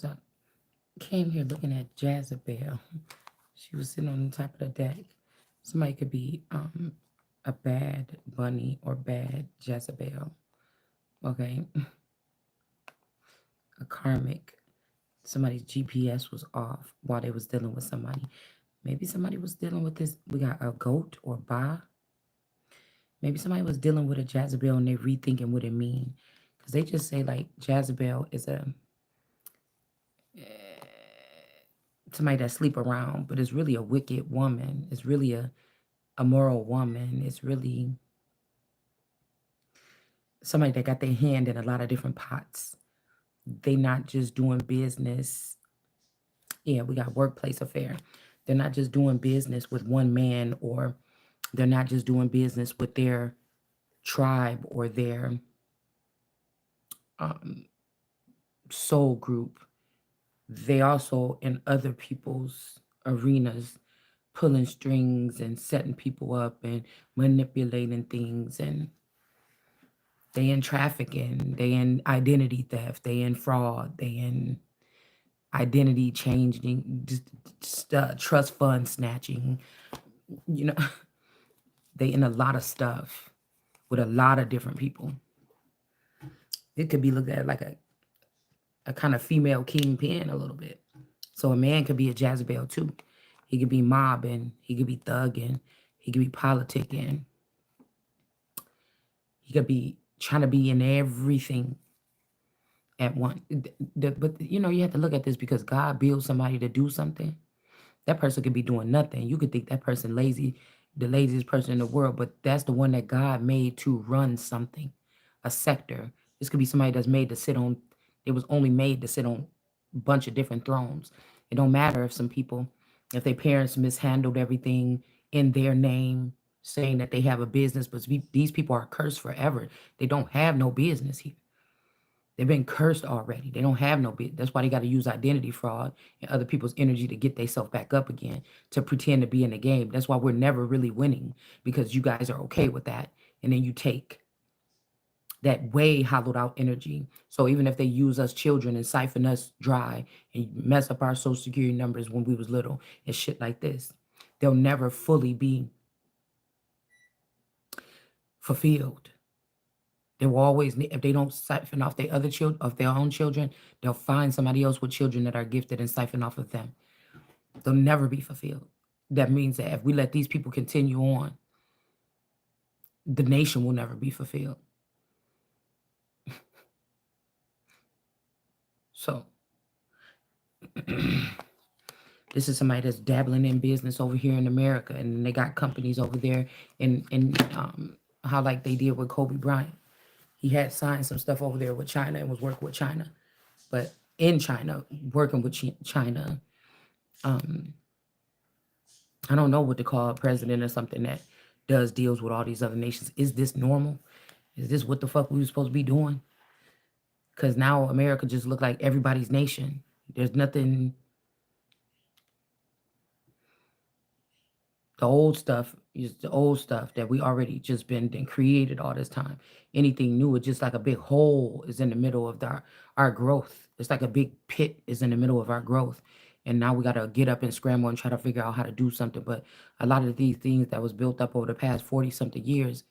So I came here looking at Jezebel. She was sitting on the top of the deck. Somebody could be a bad bunny or bad Jezebel. Okay, a karmic. Somebody's GPS was off while they was dealing with somebody. Maybe somebody was dealing with this. We got a goat or ba. Maybe somebody was dealing with a Jezebel and they rethinking what it mean. Because they just say like Jezebel is a somebody that sleep around, but it's really a wicked woman. It's really a moral woman. It's really somebody that got their hand in a lot of different pots. They not just doing business. Yeah, we got workplace affair. They're not just doing business with one man, or they're not just doing business with their tribe or their um, soul group. They also in other people's arenas pulling strings and setting people up and manipulating things, and they in trafficking, they in identity theft, they in fraud, they in identity changing, just trust fund snatching, you know. They in a lot of stuff with a lot of different people. It could be looked at like a kind of female kingpin a little bit. So a man could be a Jezebel too. He could be mobbing, he could be thugging, he could be politicking, he could be trying to be in everything at once. But you know, you have to look at this because God builds somebody to do something. That person could be doing nothing. You could think that person lazy, the laziest person in the world, but that's the one that God made to run something, a sector. This could be somebody that's made to sit on, it was only made to sit on a bunch of different thrones. It don't matter if some people, if their parents mishandled everything in their name, saying that they have a business, but these people are cursed forever. They don't have no business here. They've been cursed already. They don't have no bit. That's why they got to use identity fraud and other people's energy to get themselves back up again, to pretend to be in the game. That's why we're never really winning, because you guys are okay with that. And then you take that way hollowed out energy. So even if they use us children and siphon us dry and mess up our social security numbers when we was little and shit like this, they'll never fully be fulfilled. They will always, if they don't siphon off their other children, of their own children, they'll find somebody else with children that are gifted and siphon off of them. They'll never be fulfilled. That means that if we let these people continue on, the nation will never be fulfilled. So this is somebody that's dabbling in business over here in America, and they got companies over there in how like they did with Kobe Bryant. He had signed some stuff over there with China and was working with China, but in China, working with China, um, I don't know what to call a president or something that does deals with all these other nations. Is this normal? Is this what the fuck we were supposed to be doing? Because now America just look like everybody's nation. There's nothing. The old stuff is the old stuff that we already just been created all this time. Anything new is just like a big hole is in the middle of our growth. It's like a big pit is in the middle of our growth. And now we got to get up and scramble and try to figure out how to do something. But a lot of these things that was built up over the past 40 something years,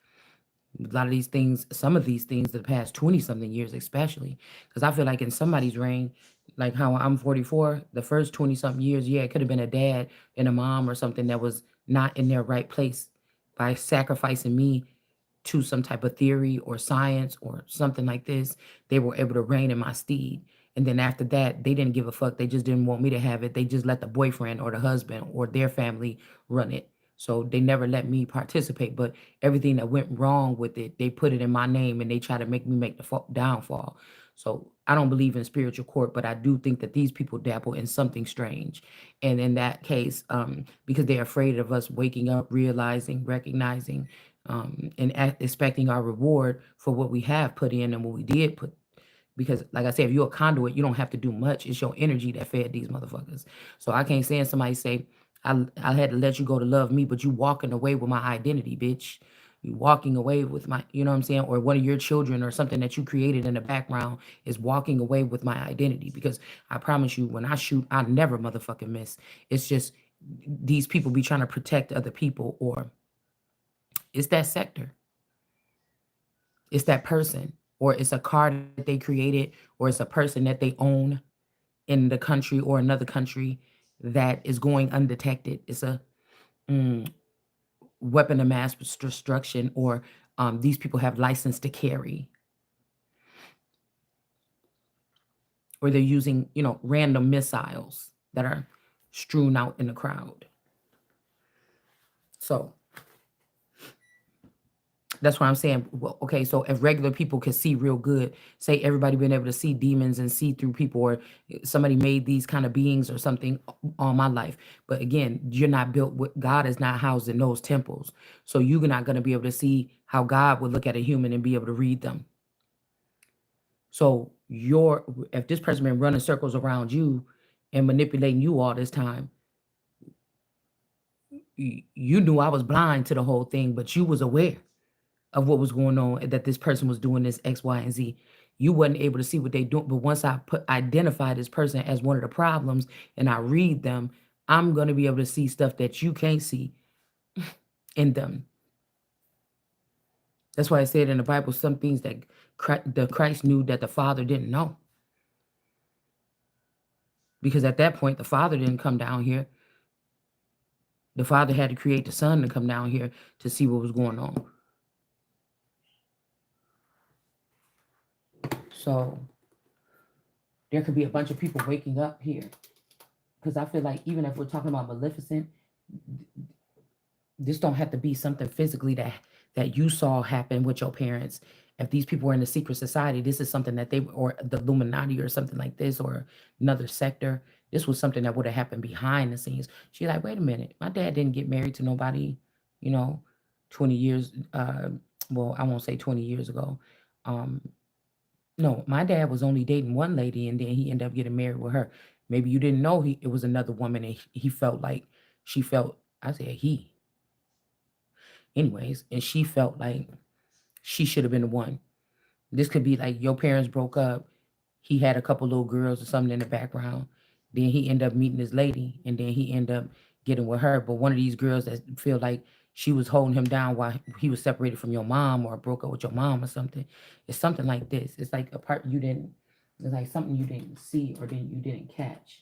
a lot of these things, some of these things, the past 20 something years, especially, because I feel like in somebody's reign, like how I'm 44, the first 20 something years, yeah, it could have been a dad and a mom or something that was not in their right place by sacrificing me to some type of theory or science or something like this. They were able to reign in my steed. And then after that, they didn't give a fuck. They just didn't want me to have it. They just let the boyfriend or the husband or their family run it. So they never let me participate. But everything that went wrong with it, they put it in my name and they try to make me make the downfall. So I don't believe in spiritual court, but I do think that these people dabble in something strange. And in that case, because they're afraid of us waking up, realizing, recognizing, and expecting our reward for what we have put in and what we did put. Because, like I said, if you're a conduit, you don't have to do much. It's your energy that fed these motherfuckers. So I can't stand somebody say, I had to let you go to love me, but you walking away with my identity, bitch. You walking away with my, you know what I'm saying? Or one of your children or something that you created in the background is walking away with my identity. Because I promise you, when I shoot, I never motherfucking miss. It's just these people be trying to protect other people, or it's that sector, it's that person, or it's a car that they created, or it's a person that they own in the country or another country that is going undetected. It's a mm, weapon of mass destruction, or these people have license to carry, or they're using, random missiles that are strewn out in the crowd. So that's why I'm saying, well, okay, so if regular people can see real good, say everybody been able to see demons and see through people, or somebody made these kind of beings or something all my life. But again, you're not built with, God is not housed in those temples. So you're not going to be able to see how God would look at a human and be able to read them. So if this person been running circles around you and manipulating you all this time, you knew I was blind to the whole thing, but you was aware of what was going on, and that this person was doing this X, Y, and Z. You wasn't able to see what they doing, but once I identify this person as one of the problems and I read them, I'm gonna be able to see stuff that you can't see in them. That's why I said in the Bible some things that Christ knew that the Father didn't know, because at that point the Father didn't come down here. The Father had to create the Son to come down here to see what was going on. So there could be a bunch of people waking up here, because I feel like even if we're talking about Maleficent, this don't have to be something physically that you saw happen with your parents. If these people were in the secret society, this is something that they, or the Illuminati or something like this, or another sector. This was something that would have happened behind the scenes. She's like, wait a minute, my dad didn't get married to nobody, you know, 20 years. Well, I won't say 20 years ago. Um, no, my dad was only dating one lady, and then he ended up getting married with her. Maybe you didn't know it was another woman, and he felt like she felt. I said he, anyways, and she felt like she should have been the one. This could be like your parents broke up. He had a couple little girls or something in the background. Then he ended up meeting this lady, and then he ended up getting with her. But one of these girls that feel like she was holding him down while he was separated from your mom, or broke up with your mom or something. It's something like this. It's like a part you didn't. It's like something you didn't see, or then you didn't catch.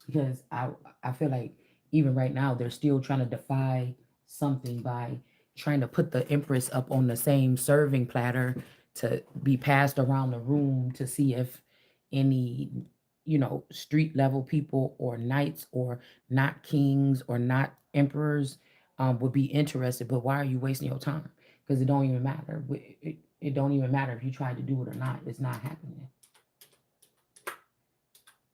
Because I feel like even right now they're still trying to defy something by trying to put the Empress up on the same serving platter to be passed around the room to see if any, street level people or knights or not kings or not emperors would be interested. But why are you wasting your time? Because it don't even matter. It don't even matter if you tried to do it or not. It's not happening.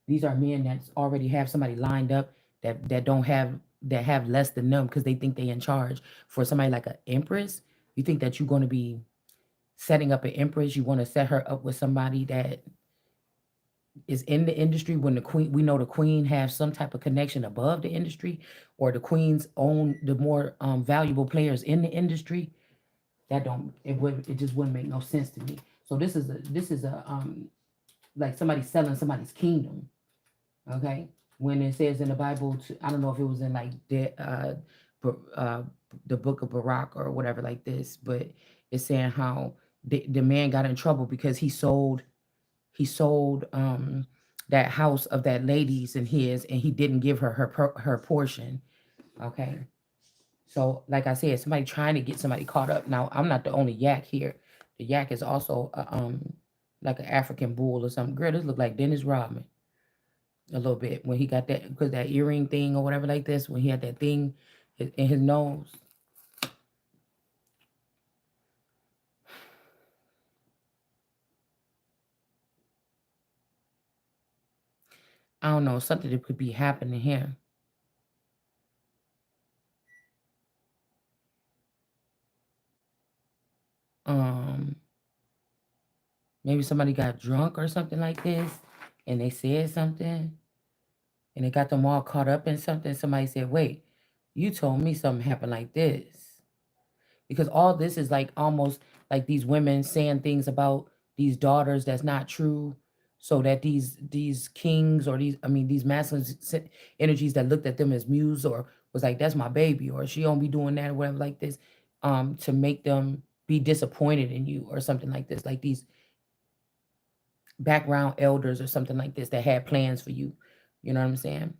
These are men that already have somebody lined up that don't have, that have less than them, because they think they in charge. For somebody like an empress, you think that you're going to be setting up an empress? You want to set her up with somebody that is in the industry, when the queen, we know the queen has some type of connection above the industry, or the queens own the more valuable players in the industry. That don't, it just wouldn't make no sense to me. So this is a like somebody selling somebody's kingdom. Okay, when it says in the Bible, I don't know if it was in like uh, the book of Barak or whatever like this, but it's saying how the man got in trouble because he sold that house of that lady's and his, and he didn't give her her portion. Okay, so like I said, somebody trying to get somebody caught up. Now I'm not the only yak here. The yak is also like an African bull or something. Girl, this look like Dennis Rodman a little bit when he got that, because that earring thing or whatever like this, when he had that thing in his nose. I don't know, something that could be happening here. Um, Maybe somebody got drunk or something like this, and they said something, and it got them all caught up in something. Somebody said, "Wait, You told me something happened like this. Because all this is like almost like these women saying things about these daughters that's not true, so that these kings or these masculine energies that looked at them as muse or was like, that's my baby, or she don't be doing that or whatever like this, to make them be disappointed in you or something like this, like these background elders or something like this that had plans for you. You know what I'm saying?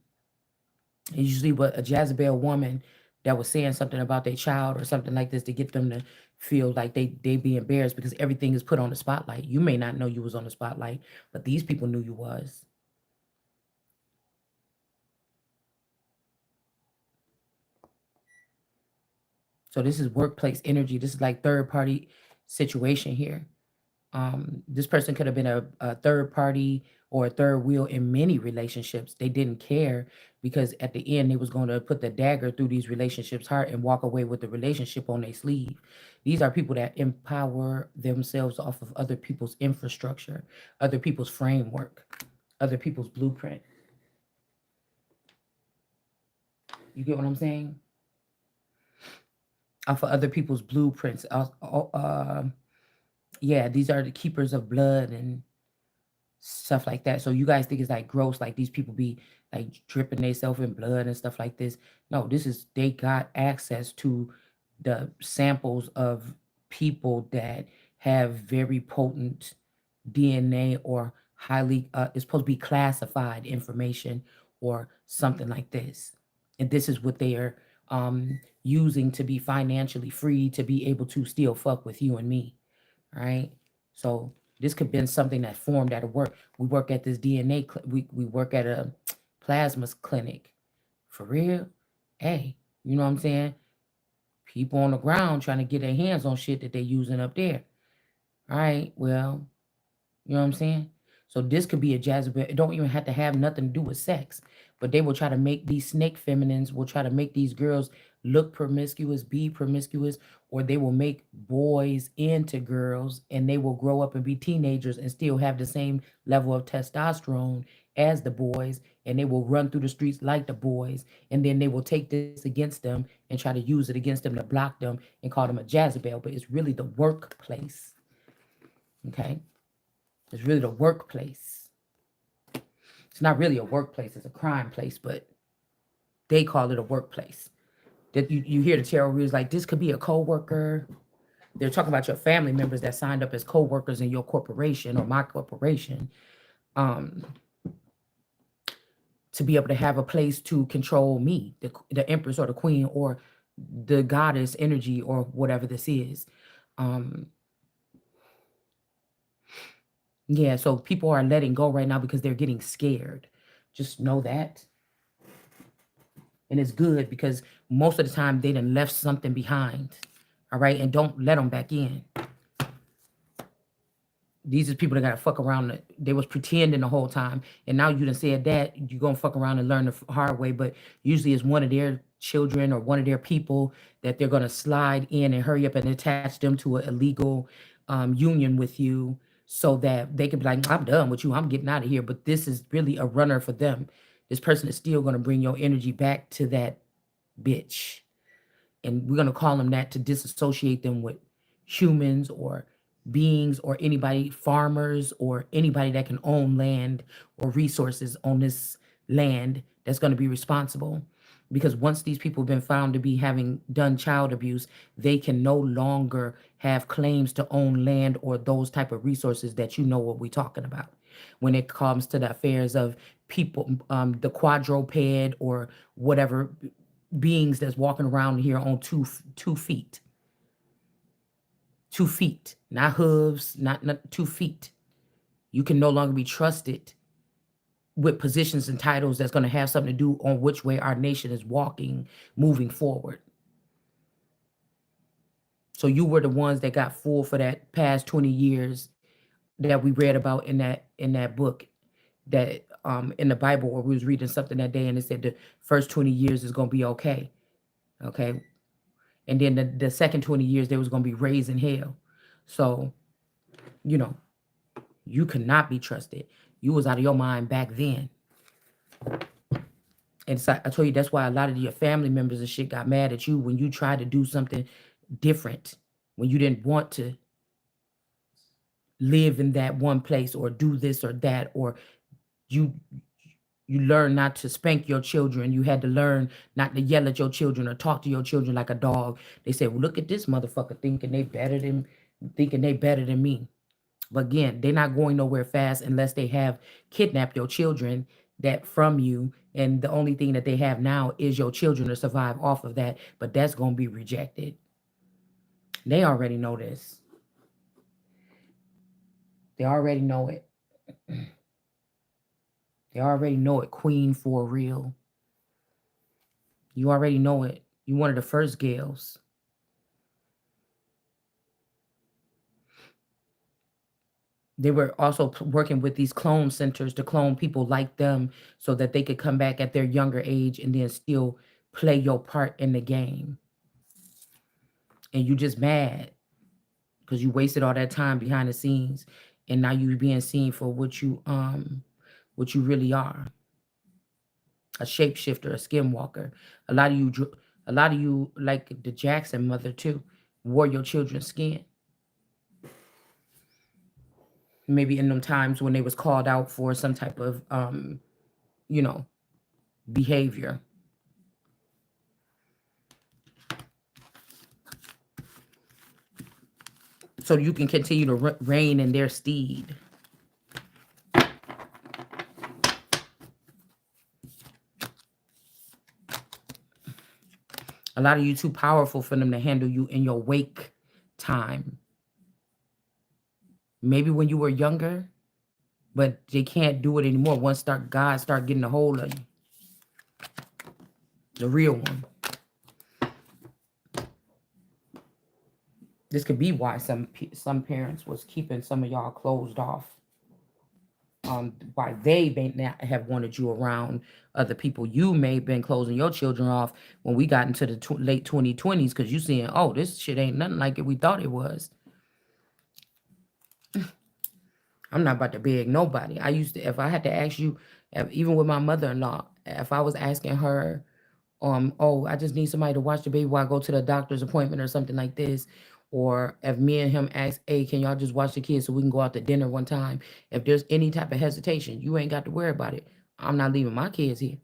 It's usually what a Jezebel woman that was saying something about their child or something like this to get them to feel like they be embarrassed because everything is put on the spotlight. You may not know you was on the spotlight, but these people knew you was. So this is workplace energy. This is like third party situation here. This person could have been a third party or a third wheel in many relationships. They didn't care because at the end they was going to put the dagger through these relationships heart and walk away with the relationship on their sleeve. These are people that empower themselves off of other people's infrastructure, other people's framework, other people's blueprint. You get what I'm saying? Off of other people's blueprints. Yeah, these are the keepers of blood and stuff like that. So you guys think it's like gross, like these people be like dripping themselves in blood and stuff like this. No, this is they got access to the samples of people that have very potent DNA or highly it's supposed to be classified information or something like this. And this is what they are using to be financially free to be able to still fuck with you and me. Right? So this could have been something that formed at a work. We work at this DNA. We work at a plasma clinic. For real? Hey, you know what I'm saying? People on the ground trying to get their hands on shit that they're using up there. All right. Well, you know what I'm saying? So this could be a Jezebel. It don't even have to have nothing to do with sex. But they will try to make these snake feminines, will try to make these girls look promiscuous, be promiscuous, or they will make boys into girls and they will grow up and be teenagers and still have the same level of testosterone as the boys, and they will run through the streets like the boys, and then they will take this against them and try to use it against them to block them and call them a Jezebel. But it's really the workplace. Okay? It's really the workplace. It's not really a workplace, it's a crime place, but they call it a workplace. That you hear the tarot readers like this could be a co-worker. They're talking about your family members that signed up as co-workers in your corporation or my corporation, um, to be able to have a place to control me, the empress or the queen or the goddess energy or whatever this is. Um, yeah, so people are letting go right now because they're getting scared. Just know that. And it's good because most of the time they done left something behind. All right. And don't let them back in. These are people that got to fuck around. They was pretending the whole time. And now you done said that you're going to fuck around and learn the hard way. But usually it's one of their children or one of their people that they're going to slide in and hurry up and attach them to an illegal union with you so that they can be like, I'm done with you. I'm getting out of here. But this is really a runner for them. This person is still going to bring your energy back to that bitch. And we're going to call them that to disassociate them with humans or beings or anybody, farmers or anybody that can own land or resources on this land that's going to be responsible. Because once these people have been found to be having done child abuse, they can no longer have claims to own land or those type of resources that you know what we're talking about when it comes to the affairs of people, the quadruped or whatever beings that's walking around here on two feet. 2 feet, not hooves, not 2 feet. You can no longer be trusted with positions and titles that's going to have something to do on which way our nation is walking, moving forward. So you were the ones that got fooled for that past 20 years that we read about in that book that in the Bible, where we was reading something that day and it said the first 20 years is going to be okay. Okay. And then the second 20 years, they was going to be raised in hell. So, you know, you could not be trusted. You was out of your mind back then. And it's like I told you, that's why a lot of your family members and shit got mad at you when you tried to do something different, when you didn't want to live in that one place or do this or that, or you you learn not to spank your children. You had to learn not to yell at your children or talk to your children like a dog. They said, well, look at this motherfucker thinking they better than me. But again, they're not going nowhere fast unless they have kidnapped your children that from you. And the only thing that they have now is your children to survive off of that. But that's going to be rejected. They already know this. They already know it. They already know it, queen for real. You already know it. You one of the first Gales. They were also working with these clone centers to clone people like them so that they could come back at their younger age and then still play your part in the game. And you just mad because you wasted all that time behind the scenes and now you being seen for what you really are. A shapeshifter, a skinwalker. A lot of you a lot of you, like the Jackson mother too, wore your children's skin. Maybe in them times when they was called out for some type of you know, behavior. So you can continue to reign in their steed. A lot of you too powerful for them to handle you in your wake time. Maybe when you were younger, but they can't do it anymore. Once God start getting a hold of you, the real one. This could be why some parents was keeping some of y'all closed off. Why they may not have wanted you around other people. You may have been closing your children off when we got into the late 2020s because you seeing, oh, this shit ain't nothing like it we thought it was. I'm not about to beg nobody. I used to, if I had to ask you, even with my mother-in-law, if I was asking her, oh, I just need somebody to watch the baby while I go to the doctor's appointment or something like this. Or if me and him ask, hey, can y'all just watch the kids so we can go out to dinner one time? If there's any type of hesitation, you ain't got to worry about it. I'm not leaving my kids here.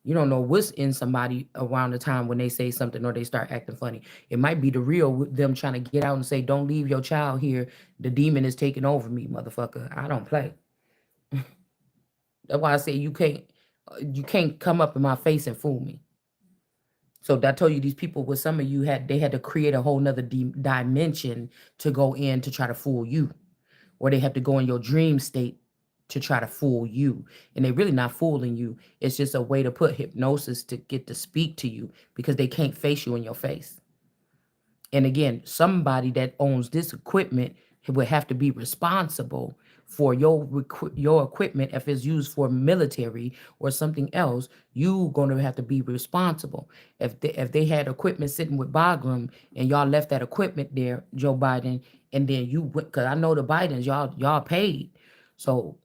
You don't know what's in somebody around the time when they say something or they start acting funny. It might be the real with them trying to get out and say, don't leave your child here. The demon is taking over me, motherfucker. I don't play. That's why I say you can't come up in my face and fool me. So I told you these people with some of you they had to create a whole nother dimension to go in to try to fool you. Or they have to go in your dream state to try to fool you. And they're really not fooling you. It's just a way to put hypnosis to get to speak to you because they can't face you in your face. And again, somebody that owns this equipment would have to be responsible for your equipment. If it's used for military or something else, you going to have to be responsible. If they had equipment sitting with Bagram and y'all left that equipment there, Joe Biden, and then you went, because I know the Bidens, y'all paid. So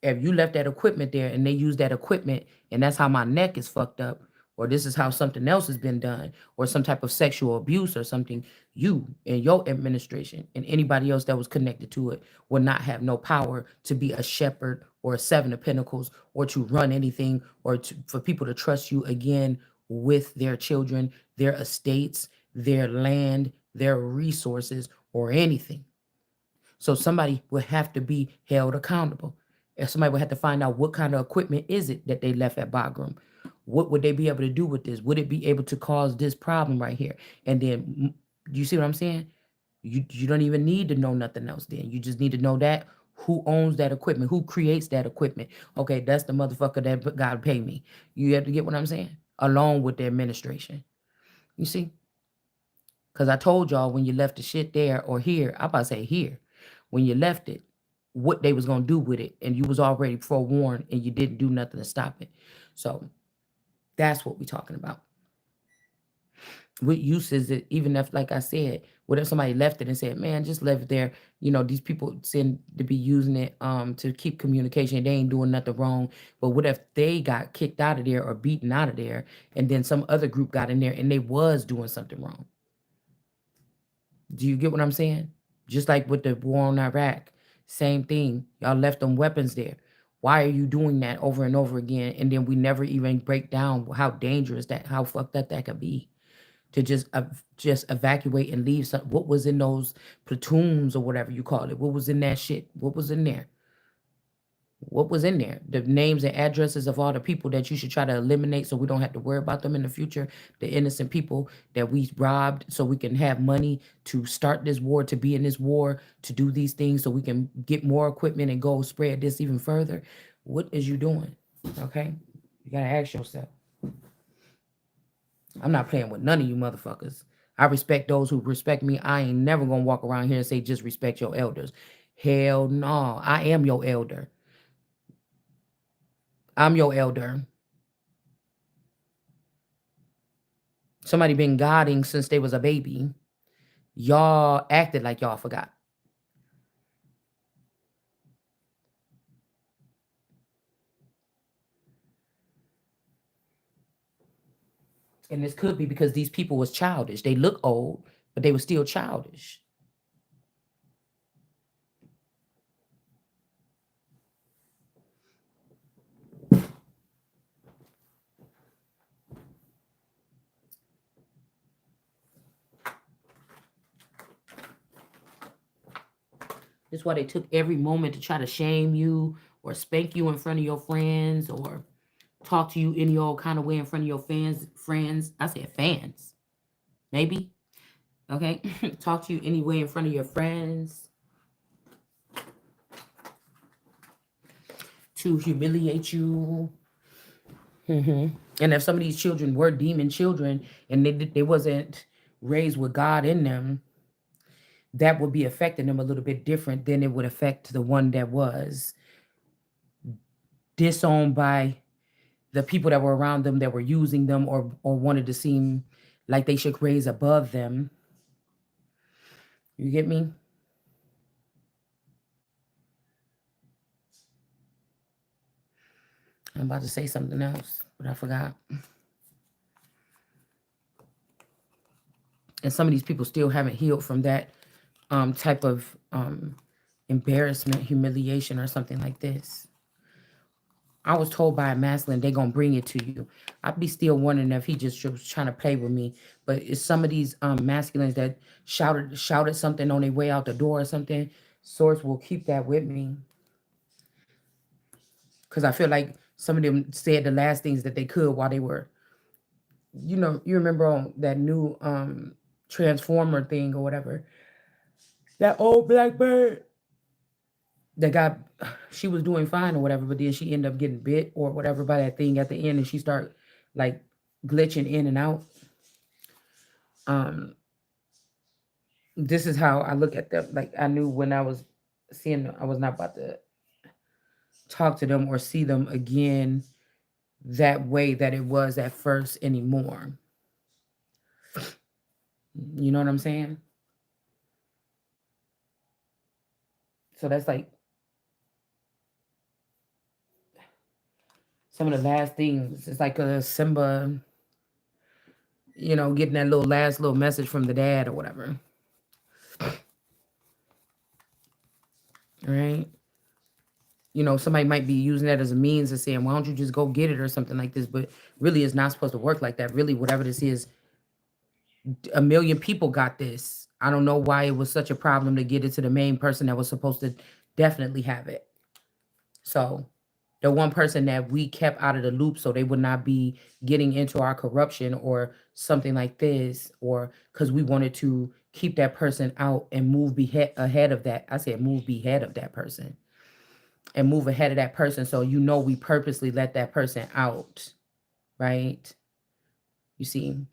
if you left that equipment there and they use that equipment and that's how my neck is fucked up, or this is how something else has been done, or some type of sexual abuse or something, you and your administration and anybody else that was connected to it will not have no power to be a shepherd or a seven of pentacles or to run anything or for people to trust you again with their children, their estates, their land, their resources, or anything. So somebody will have to be held accountable. And somebody would have to find out what kind of equipment is it that they left at Bagram. What would they be able to do with this? Would it be able to cause this problem right here? And then, you see what I'm saying? You don't even need to know nothing else then. You just need to know that who owns that equipment, who creates that equipment. Okay, that's the motherfucker that got to pay me. You have to get what I'm saying? Along with the administration. You see? Because I told y'all when you left the shit there or here, I'm about to say here, when you left it, what they was going to do with it. And you was already forewarned and you didn't do nothing to stop it. So that's what we're talking about. What use is it, even if, like I said, what if somebody left it and said, man, just leave it there? These people seem to be using it to keep communication. They ain't doing nothing wrong. But what if they got kicked out of there or beaten out of there, and then some other group got in there and they was doing something wrong? Do you get what I'm saying? Just like with the war on Iraq, same thing. Y'all left them weapons there. Why are you doing that over and over again? And then we never even break down how dangerous how fucked up that could be, to just evacuate and leave. What was in those platoons or whatever you call it? What was in that shit? What was in there? What was in there? The names and addresses of all the people that you should try to eliminate, so we don't have to worry about them in the future. The innocent people that we robbed so we can have money to start this war, to be in this war, to do these things so we can get more equipment and go spread this even further. What is you doing? Okay? You gotta ask yourself. I'm not playing with none of you motherfuckers. I respect those who respect me. I ain't never gonna walk around here and say just respect your elders. Hell no. I am your elder. I'm your elder. Somebody been guiding since they was a baby. Y'all acted like y'all forgot. And this could be because these people was childish. They look old, but they were still childish. That's why they took every moment to try to shame you or spank you in front of your friends or talk to you any old kind of way in front of your friends. I said fans. Maybe. Okay. Talk to you anyway in front of your friends, to humiliate you. And if some of these children were demon children and they wasn't raised with God in them, that would be affecting them a little bit different than it would affect the one that was disowned by the people that were around them, that were using them or wanted to seem like they should raise above them. You get me? I'm about to say something else, but I forgot. And some of these people still haven't healed from that type of embarrassment, humiliation, or something like this. I was told by a masculine, they gonna bring it to you. I'd be still wondering if he just was trying to play with me. But it's some of these masculines that shouted something on their way out the door or something. Source will keep that with me, because I feel like some of them said the last things that they could while they were, you remember on that new transformer thing or whatever, that old black bird that got, she was doing fine or whatever, but then she ended up getting bit or whatever by that thing at the end, and she started like glitching in and out. This is how I look at them. Like, I knew when I was seeing them, I was not about to talk to them or see them again that way that it was at first anymore. You know what I'm saying? So that's like some of the last things. It's like a Simba, getting that last little message from the dad or whatever. Right? Somebody might be using that as a means of saying, why don't you just go get it or something like this? But really, it's not supposed to work like that. Really, whatever this is, a million people got this. I don't know why it was such a problem to get it to the main person that was supposed to definitely have it. So the one person that we kept out of the loop so they would not be getting into our corruption or something like this, or because we wanted to keep that person out and move ahead of that. I said move ahead of that person and move ahead of that person. So we purposely let that person out, right? You see,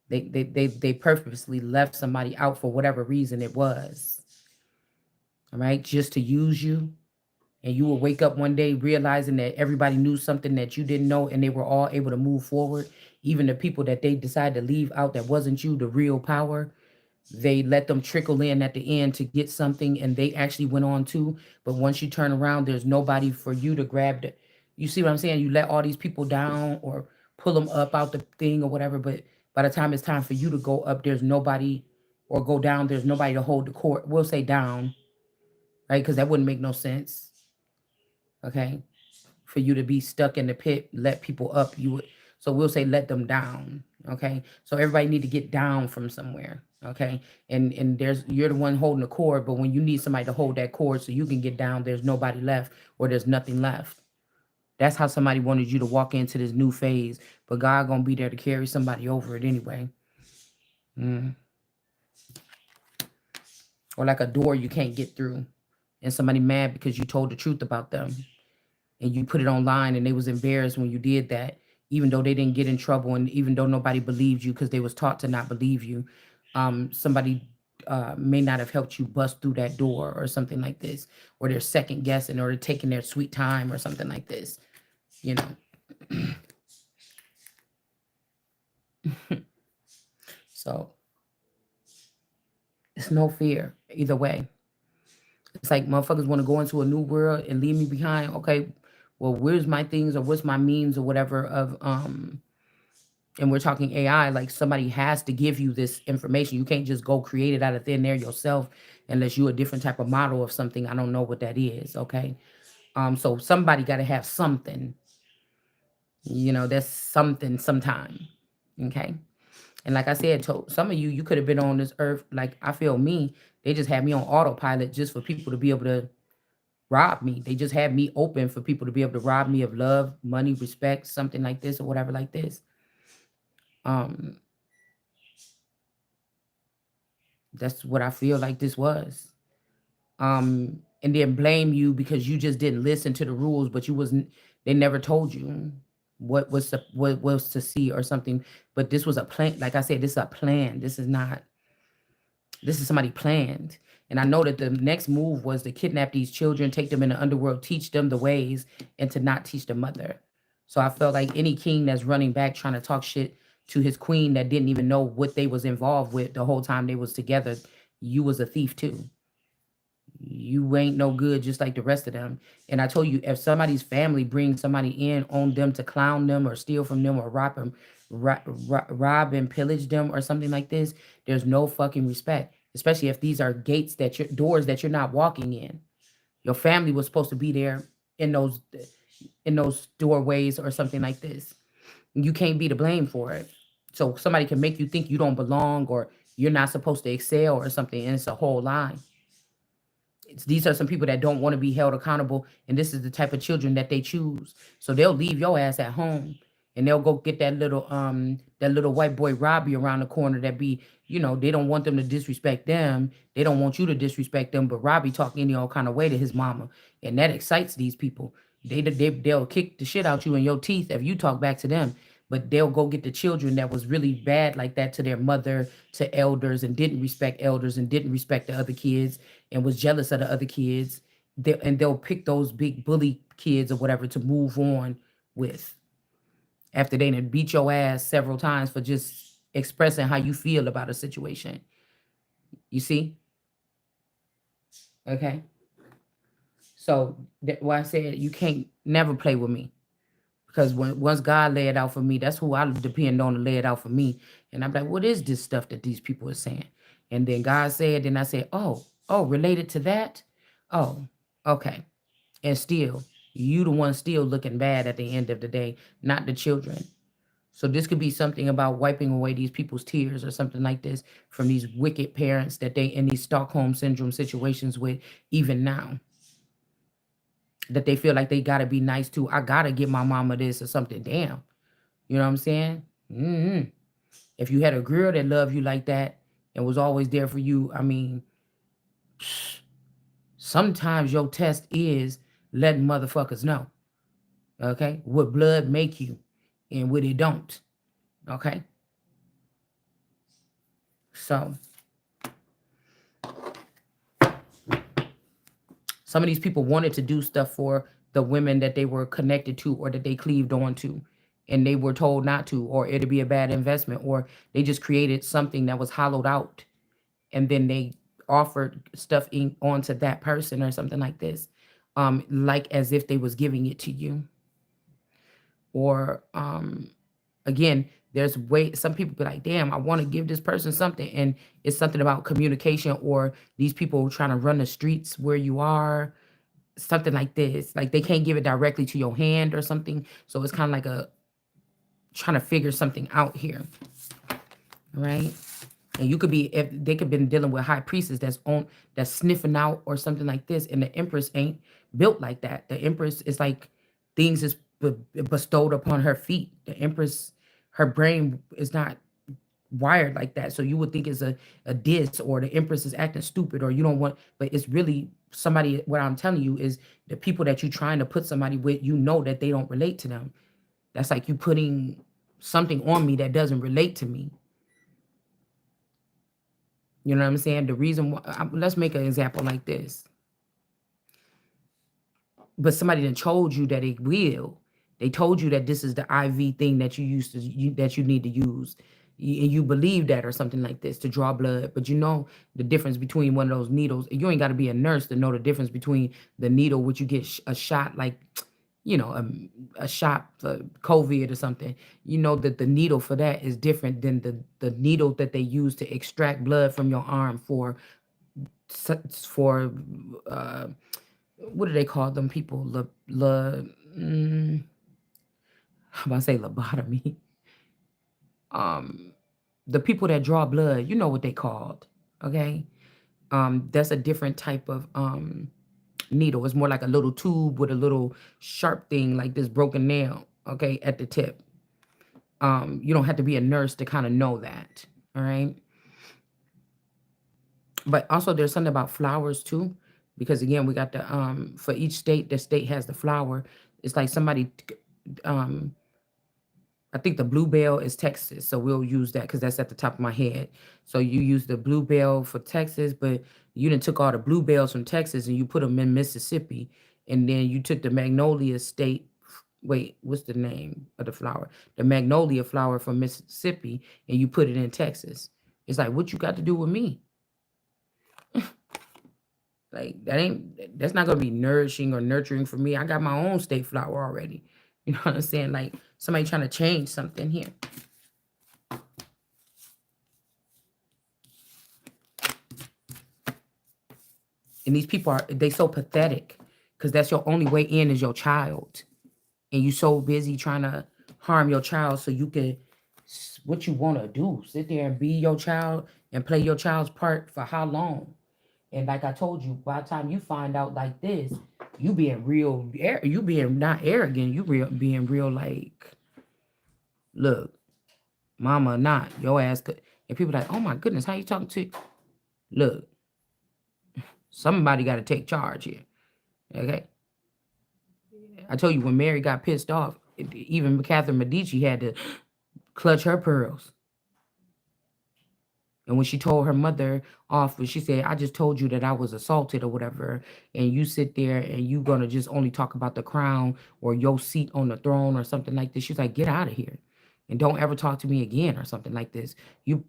they purposely left somebody out for whatever reason it was. All right, just to use you. And you will wake up one day realizing that everybody knew something that you didn't know, and they were all able to move forward. Even the people that they decided to leave out that wasn't you, the real power, they let them trickle in at the end to get something, and they actually went on too. But once you turn around, there's nobody for you to grab the, you see what I'm saying? You let all these people down or pull them up out the thing or whatever, but by the time it's time for you to go up, there's nobody, or go down, there's nobody to hold the court. We'll say down, right? Because that wouldn't make no sense. Okay. For you to be stuck in the pit, let people up, you would, so we'll say let them down. Okay, so everybody need to get down from somewhere. Okay, and there's, you're the one holding the cord, but when you need somebody to hold that cord so you can get down, there's nobody left, or there's nothing left. That's how somebody wanted you to walk into this new phase, but God gonna be there to carry somebody over it anyway. mm. Or like a door you can't get through, and somebody mad because you told the truth about them, and you put it online, and they was embarrassed when you did that, even though they didn't get in trouble, and even though nobody believed you because they was taught to not believe you. Somebody may not have helped you bust through that door or something like this, or they're second guessing, or they're taking their sweet time or something like this, you know. So it's no fear either way. It's like motherfuckers want to go into a new world and leave me behind. Okay, well, where's my things, or what's my means or whatever of and we're talking AI, like somebody has to give you this information. You can't just go create it out of thin air yourself unless you're a different type of model of something. I don't know what that is. Okay. So somebody got to have something, that's something sometime. Okay. And like I said, to some of you, you could have been on this earth. Like I feel me, they just had me on autopilot just for people to be able to rob me. They just had me open for people to be able to rob me of love, money, respect, something like this or whatever like this. Um, that's what I feel like this was. And then blame you because you just didn't listen to the rules, but you wasn't. They never told you what was to see or something. But this was a plan. Like I said, this is a plan. This is not. This is somebody planned. And I know that the next move was to kidnap these children, take them in the underworld, teach them the ways, and to not teach the mother. So I felt like any king that's running back trying to talk shit to his queen that didn't even know what they was involved with the whole time they was together, you was a thief too. You ain't no good just like the rest of them. And I told you, if somebody's family brings somebody in on them to clown them or steal from them or rob them, rob and pillage them or something like this, there's no fucking respect. Especially if these are gates that you're, doors that you're not walking in. Your family was supposed to be there in those doorways or something like this. You can't be to blame for it. So somebody can make you think you don't belong or you're not supposed to excel or something, and it's a whole lie. These are some people that don't want to be held accountable, and this is the type of children that they choose. So they'll leave your ass at home, and they'll go get that little white boy Robbie around the corner that be, they don't want them to disrespect them. They don't want you to disrespect them, but Robbie talk any old kind of way to his mama, and that excites these people. They'll kick the shit out you in your teeth if you talk back to them. But they'll go get the children that was really bad like that to their mother, to elders, and didn't respect elders and didn't respect the other kids and was jealous of the other kids. They'll pick those big bully kids or whatever to move on with after they done beat your ass several times for just expressing how you feel about a situation. You see? Okay. So why I said you can't never play with me. Because once God lay it out for me, that's who I depend on to lay it out for me. And I'm like, what is this stuff that these people are saying? And then God said, then I said, oh, related to that? Oh, okay. And still, you the one still looking bad at the end of the day, not the children. So this could be something about wiping away these people's tears or something like this from these wicked parents that they in these Stockholm syndrome situations with even now. That they feel like they gotta be nice to. I gotta get my mama this or something. Damn. You know what I'm saying? If you had a girl that loved you like that and was always there for you, I mean, sometimes your test is letting motherfuckers know. Okay? What blood make you and what it don't. Okay? So some of these people wanted to do stuff for the women that they were connected to or that they cleaved on to. and they were told not to, or it'd be a bad investment, or they just created something that was hollowed out, and then they offered stuff onto that person or something like this, like as if they was giving it to you. Or again, there's way some people be like, damn, I want to give this person something, and it's something about communication, or these people trying to run the streets where you are, something like this. Like they can't give it directly to your hand or something. So it's kind of like a trying to figure something out here, right? And you could be, if they could been dealing with high priestess that's sniffing out or something like this, and the empress ain't built like that. The empress is like things is bestowed upon her feet. The empress, her brain is not wired like that. So you would think it's a diss, or the empress is acting stupid, or you don't want, but it's really somebody. What I'm telling you is the people that you're trying to put somebody with, you know that they don't relate to them. That's like you putting something on me that doesn't relate to me. You know what I'm saying? The reason why, let's make an example like this. But somebody done told you that it will. They told you that this is the IV thing that you used to that you need to use. And you believe that or something like this to draw blood. But you know the difference between one of those needles. You ain't got to be a nurse to know the difference between the needle, which you get a shot like, a shot for COVID or something. You know that the needle for that is different than the needle that they use to extract blood from your arm for uh what do they call them people? I'm about to say lobotomy. Um, the people that draw blood, you know what they called, okay? That's a different type of needle. It's more like a little tube with a little sharp thing like this broken nail, okay, at the tip. You don't have to be a nurse to kind of know that, all right? But also there's something about flowers too, because again, we got the for each state, the state has the flower. It's like somebody um I think the bluebell is Texas, so we'll use that because that's at the top of my head. So you use the bluebell for Texas, but you done took all the bluebells from Texas and you put them in Mississippi, and then you took the magnolia state. Wait, what's the name of the flower? The magnolia flower from Mississippi, and you put it in Texas. It's like, what you got to do with me? Like that's not gonna be nourishing or nurturing for me. I got my own state flower already. You know what I'm saying? Like somebody trying to change something here. And these people they so pathetic because that's your only way in is your child. And you so busy trying to harm your child so you can what you want to do. Sit there and be your child and play your child's part for how long? And like I told you, by the time you find out like this, you being real, you being not arrogant, you being real like, look, mama or not, your ass could. And people like, oh my goodness, how you talking to? Look, somebody got to take charge here. Okay, I told you when Mary got pissed off, even Catherine Medici had to clutch her pearls. And when she told her mother off, when she said, I just told you that I was assaulted or whatever, and you sit there and you gonna just only talk about the crown or your seat on the throne or something like this. She's like, get out of here. And don't ever talk to me again or something like this. I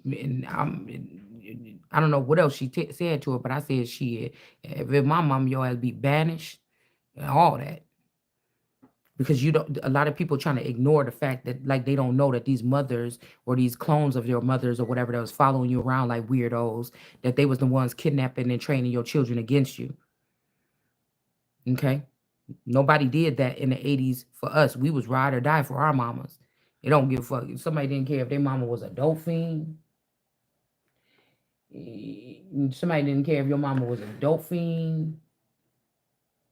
don't know what else she said to her, but I said she, if my mom, your ass be banished and all that. Because you don't, a lot of people trying to ignore the fact that like they don't know that these mothers or these clones of your mothers or whatever that was following you around like weirdos, that they was the ones kidnapping and training your children against you. Okay, nobody did that in the 80s for us. We was ride or die for our mamas. They don't give a fuck. If somebody didn't care if their mama was a dope fiend, somebody didn't care if your mama was a dope fiend.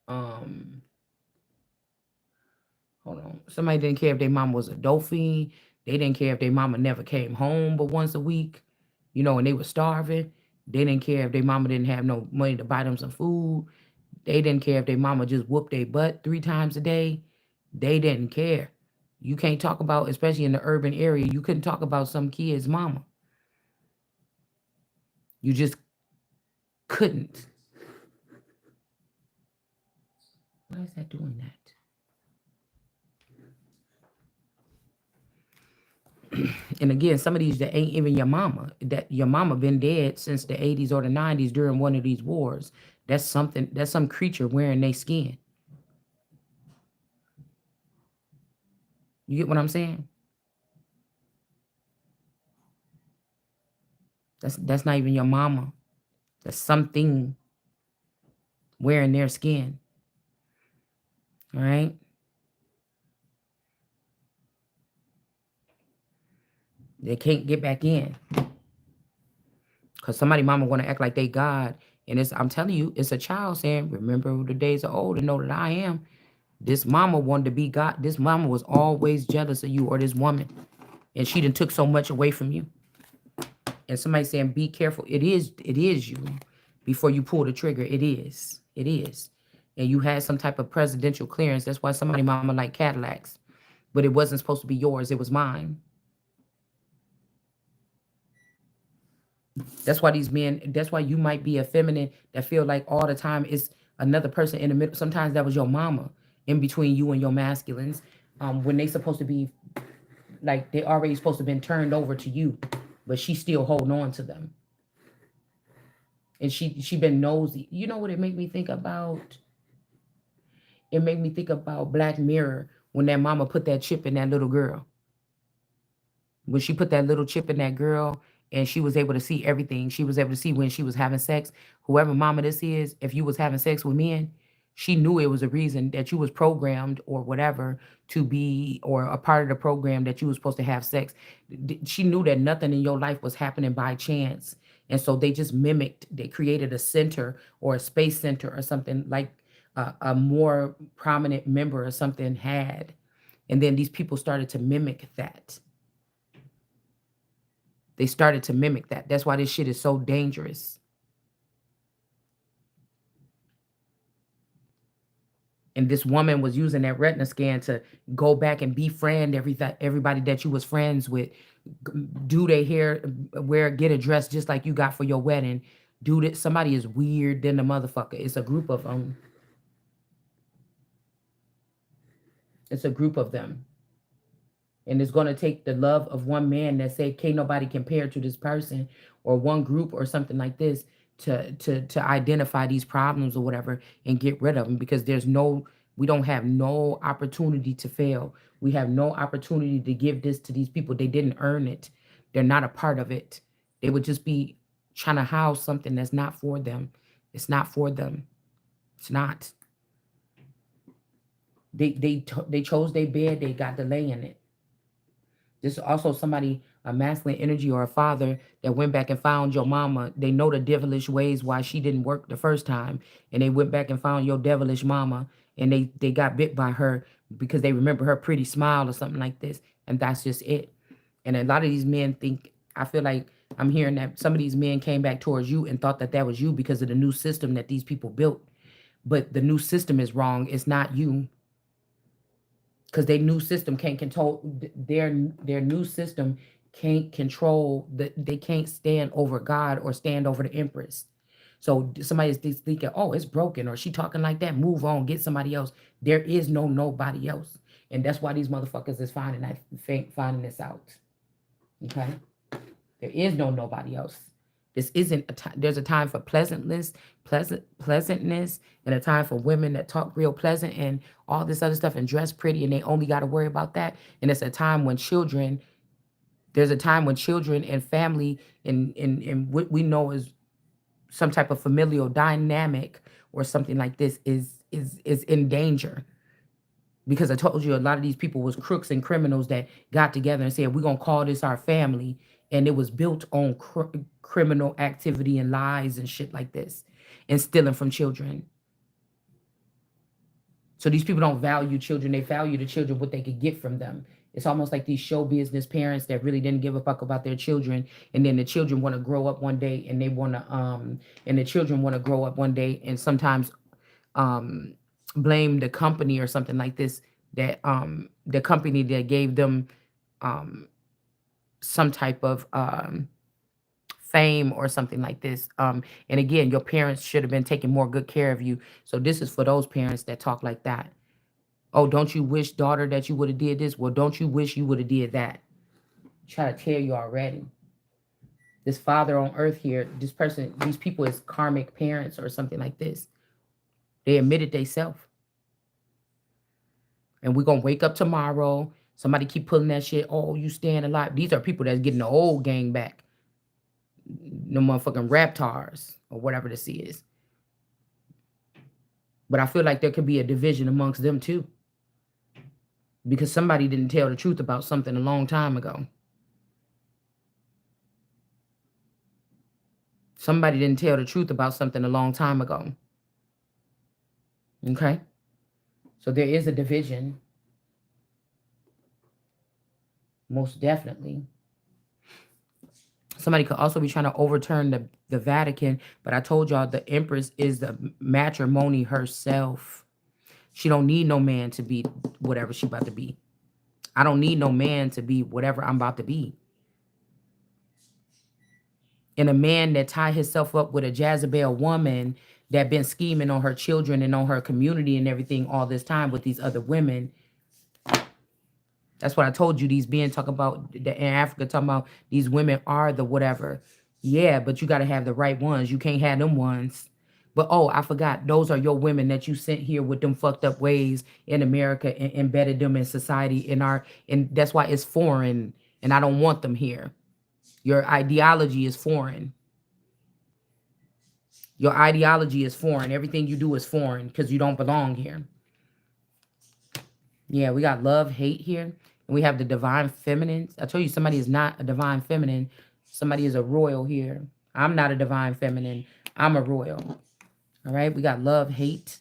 um Hold on. Somebody didn't care if their mama was a dolphin. They didn't care if their mama never came home but once a week, and they were starving. They didn't care if their mama didn't have no money to buy them some food. They didn't care if their mama just whooped their butt 3 times a day. They didn't care. You can't talk about, especially in the urban area, you couldn't talk about some kid's mama. You just couldn't. Why is that doing that? And again, some of these that ain't even your mama. That your mama been dead since the 80s or the 90s during one of these wars. That's something. That's some creature wearing their skin. You get what I'm saying? That's not even your mama. That's something wearing their skin. All right. They can't get back in because somebody mama want to act like they God. And it's I'm telling you, it's a child saying, "Remember the days of old and know that I am." This mama wanted to be God. This mama was always jealous of you or this woman, and she done took so much away from you. And somebody saying, "Be careful." It is you. Before you pull the trigger, it is. And you had some type of presidential clearance. That's why somebody mama like Cadillacs, but it wasn't supposed to be yours. It was mine. That's why these men. That's why you might be a feminine that feel like all the time it's another person in the middle. Sometimes that was your mama in between you and your masculines, when they supposed to be like they already supposed to been turned over to you, but she's still holding on to them. And she been nosy. You know what it made me think about? It made me think about Black Mirror when that mama put that chip in that little girl. When she put that little chip in that girl and she was able to see everything. She was able to see when she was having sex. Whoever mama this is, if you was having sex with men, she knew it was a reason that you was programmed or whatever to be or a part of the program that you was supposed to have sex. She knew that nothing in your life was happening by chance. And so they just mimicked, they created a center or a space center or something like a more prominent member or something had. And then these people started to mimic that. They started to mimic that. That's why this shit is so dangerous. And this woman was using that retina scan to go back and befriend everybody that you was friends with, do their hair, wear, get a dress just like you got for your wedding. Do that. Somebody is weird than the motherfucker. It's a group of them. It's a group of them. And it's going to take the love of one man that say can't nobody compare to this person or one group or something like this to identify these problems or whatever and get rid of them, because we don't have no opportunity to fail. We have no opportunity to give this to these people. They didn't earn it. They're not a part of it. They would just be trying to house something that's not for them. It's not for them. It's not. They chose their bed. They got to lay in it. There's also somebody, a masculine energy or a father that went back and found your mama. They know the devilish ways why she didn't work the first time. And they went back and found your devilish mama and they got bit by her because they remember her pretty smile or something like this. And that's just it. And a lot of these men think, I feel like I'm hearing that some of these men came back towards you and thought that that was you because of the new system that these people built. But the new system is wrong. It's not you, because their new system can't control their new system can't control they can't stand over God or stand over the Empress. So somebody's thinking, oh, it's broken, or she talking like that, move on, get somebody else. There is nobody else. And that's why these motherfuckers is finding this out. Okay. There is nobody else. This isn't a time. There's a time for pleasantness, and a time for women that talk real pleasant and all this other stuff and dress pretty, and they only got to worry about that. And it's a time when children. There's a time when children and family and what we know is some type of familial dynamic or something like this is in danger, because I told you a lot of these people was crooks and criminals that got together and said we're gonna call this our family, and it was built on criminal activity and lies and shit like this, and stealing from children. So these people don't value children; they value the children what they could get from them. It's almost like these show business parents that really didn't give a fuck about their children, and then the children want to grow up one day, and they want to and the children want to grow up one day, and sometimes um blame the company or something like this, that the company that gave them um some type of fame or something like this. And again, your parents should have been taking more good care of you. So this is for those parents that talk like that. Oh, don't you wish, daughter, that you would have did this? Well, don't you wish you would have did that? Try to tell you already. This father on earth here, this person, these people is karmic parents or something like this. They admitted they self. And we're gonna wake up tomorrow. Somebody keep pulling that shit. Oh, you staying alive. These are people that's getting the old gang back. No motherfucking raptars or whatever this is. But I feel like there could be a division amongst them too. Because somebody didn't tell the truth about something a long time ago. Somebody didn't tell the truth about something a long time ago. Okay? So there is a division. Most definitely. Somebody could also be trying to overturn the Vatican, but I told y'all the Empress is the matrimony herself. She don't need no man to be whatever she about to be. I don't need no man to be whatever I'm about to be. And a man that tie himself up with a Jezebel woman that been scheming on her children and on her community and everything all this time with these other women. That's what I told you. These being talking about in Africa, talking about these women are the whatever. Yeah, but you got to have the right ones. You can't have them ones. But oh, I forgot. Those are your women that you sent here with them fucked up ways in America and embedded them in society and that's why it's foreign. And I don't want them here. Your ideology is foreign. Your ideology is foreign. Everything you do is foreign because you don't belong here. Yeah, we got love, hate here. And we have the divine feminine. I told you somebody is not a divine feminine. Somebody is a royal here. I'm not a divine feminine. I'm a royal. All right. We got love, hate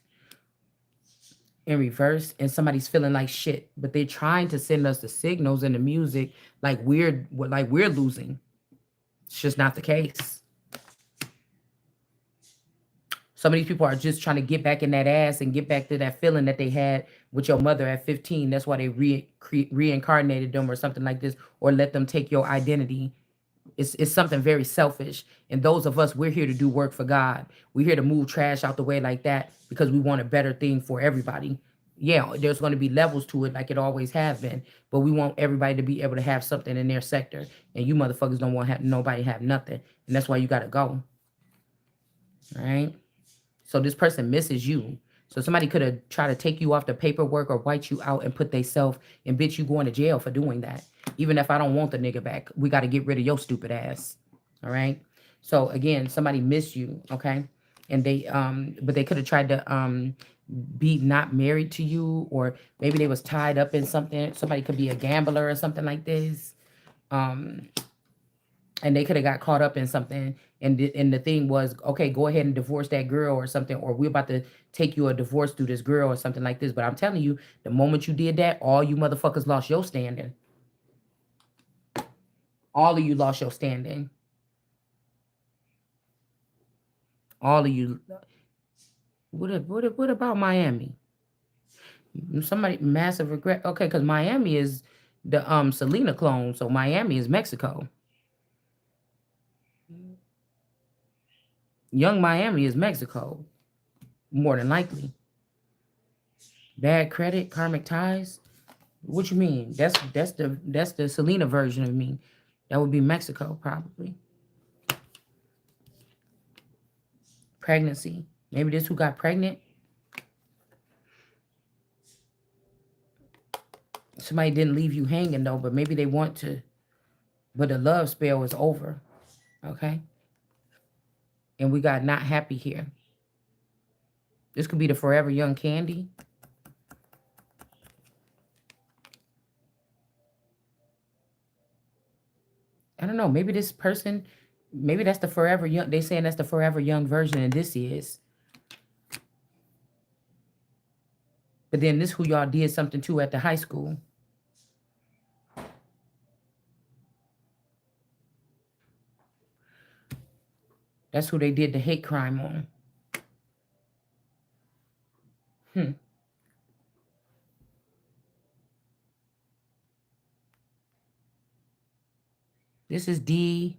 in reverse. And somebody's feeling like shit. But they're trying to send us the signals and the music like we're losing. It's just not the case. Some of these people are just trying to get back in that ass and get back to that feeling that they had with your mother at 15. That's why they reincarnated them or something like this, or let them take your identity. It's something very selfish. And those of us, we're here to do work for God. We're here to move trash out the way like that because we want a better thing for everybody. Yeah, there's going to be levels to it like it always have been, but we want everybody to be able to have something in their sector. And you motherfuckers don't want nobody have nothing. And that's why you got to go. All right. So this person misses you. So somebody could have tried to take you off the paperwork or white you out and put theyself and bitch you going to jail for doing that. Even if I don't want the nigga back, we got to get rid of your stupid ass. All right. So again, somebody missed you. Okay. And they but they could have tried to be not married to you, or maybe they was tied up in something. Somebody could be a gambler or something like this. And they could have got caught up in something, and the thing was, okay, go ahead and divorce that girl or something, or we're about to take you a divorce through this girl or something like this. But I'm telling you, the moment you did that, all you motherfuckers lost your standing. All of you lost your standing. All of you. What about Miami? Somebody massive regret. Okay, because Miami is the Selena clone, so Miami is Mexico. Young Miami is Mexico, more than likely. Bad credit, karmic ties. What you mean? That's the Selena version of me. That would be Mexico, probably. Pregnancy. Maybe this who got pregnant. Somebody didn't leave you hanging though, but maybe they want to. But the love spell is over. Okay? And we got not happy here. This could be the forever young candy. I don't know. Maybe this person, maybe that's the forever young. They saying that's the forever young version, and this is. But then this who y'all did something to at the high school. That's who they did the hate crime on. This is D.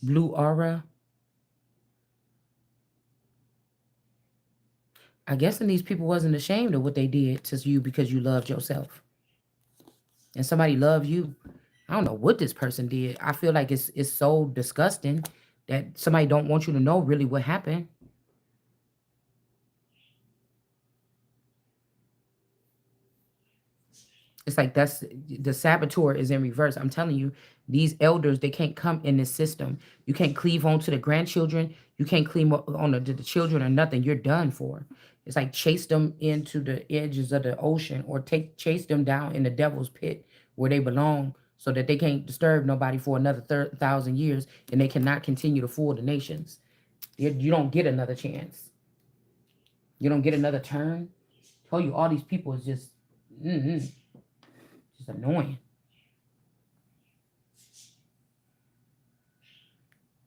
Blue aura. I guess these people wasn't ashamed of what they did to you because you loved yourself. and somebody love you. I don't know what this person did. I feel like it's so disgusting that somebody don't want you to know really what happened. It's like that's the saboteur is in reverse. I'm telling you, these elders, they can't come in this system. You can't cleave on to the grandchildren. You can't cleave on the children or nothing. You're done for. It's like chase them into the edges of the ocean or chase them down in the devil's pit where they belong so that they can't disturb nobody for another 1,000 years and they cannot continue to fool the nations. You don't get another chance. You don't get another turn. Tell you all these people is just annoying.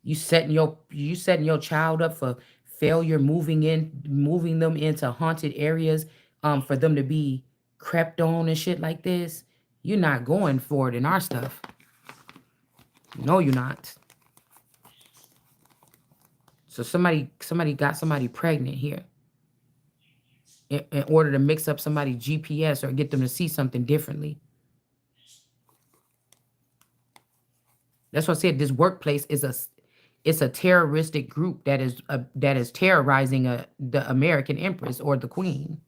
You setting your child up for failure, moving them into haunted areas, for them to be crept on and shit like this. You're not going for it in our stuff. No, you're not. So somebody got somebody pregnant here in order to mix up somebody's GPS or get them to see something differently. That's what I said. This workplace is it's a terroristic group that is terrorizing the American Empress or the Queen.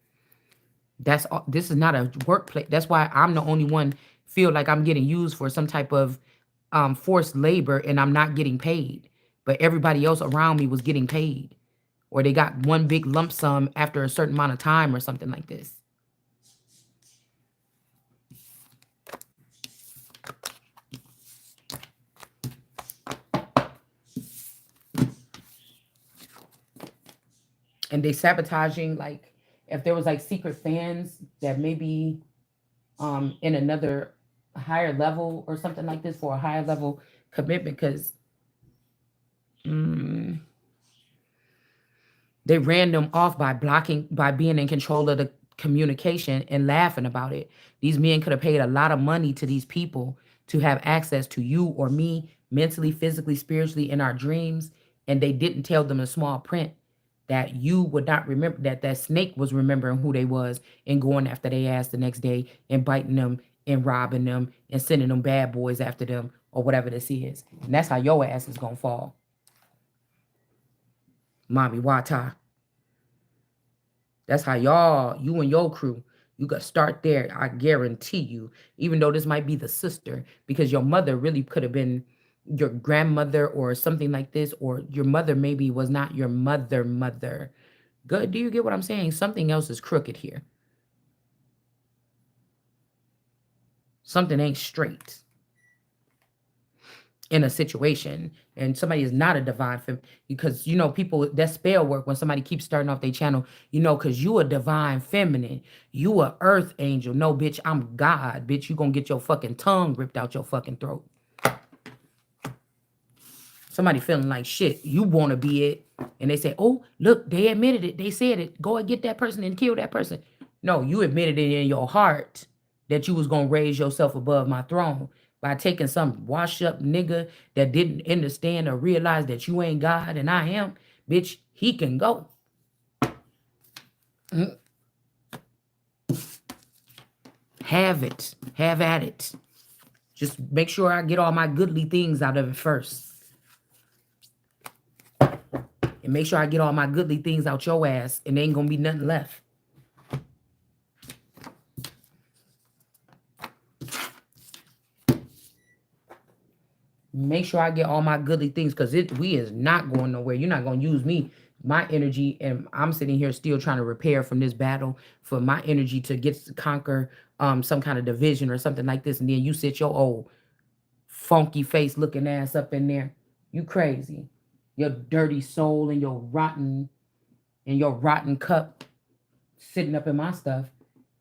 This is not a workplace. That's why I'm the only one feel like I'm getting used for some type of forced labor and I'm not getting paid. But everybody else around me was getting paid. Or they got one big lump sum after a certain amount of time or something like this. And they sabotaging, like, if there was like secret fans that maybe in another higher level or something like this for a higher level commitment, because mm, they ran them off by being in control of the communication and laughing about it. These men could have paid a lot of money to these people to have access to you or me mentally, physically, spiritually in our dreams, and they didn't tell them in small print that you would not remember that snake was remembering who they was and going after they ass the next day and biting them and robbing them and sending them bad boys after them or whatever this is. And that's how your ass is gonna fall. Mommy Wata. That's how you and your crew, you got to start there. I guarantee you, even though this might be the sister, because your mother really could have been your grandmother or something like this, or your mother maybe was not your mother. Good. Do you get what I'm saying? Something else is crooked here. Something ain't straight in a situation, and somebody is not a divine because people that spell work when somebody keeps starting off their channel, because you a divine feminine, you a earth angel. No, bitch, I'm God. Bitch, you gonna get your fucking tongue ripped out your fucking throat. Somebody feeling like shit, you want to be it, and they say, oh, look, they admitted it, they said it, go and get that person and kill that person. No, you admitted it in your heart that you was gonna raise yourself above my throne by taking some wash up nigga that didn't understand or realize that you ain't God and I am. Bitch, he can go. Mm. Have it. Have at it. Just make sure I get all my goodly things out of it first. And make sure I get all my goodly things out your ass, and there ain't gonna be nothing left. Make sure I get all my goodly things, because we is not going nowhere. You're not gonna use me, my energy, and I'm sitting here still trying to repair from this battle for my energy to get to conquer some kind of division or something like this, and then you sit your old funky face looking ass up in there. You crazy. Your dirty soul and your rotten cup sitting up in my stuff,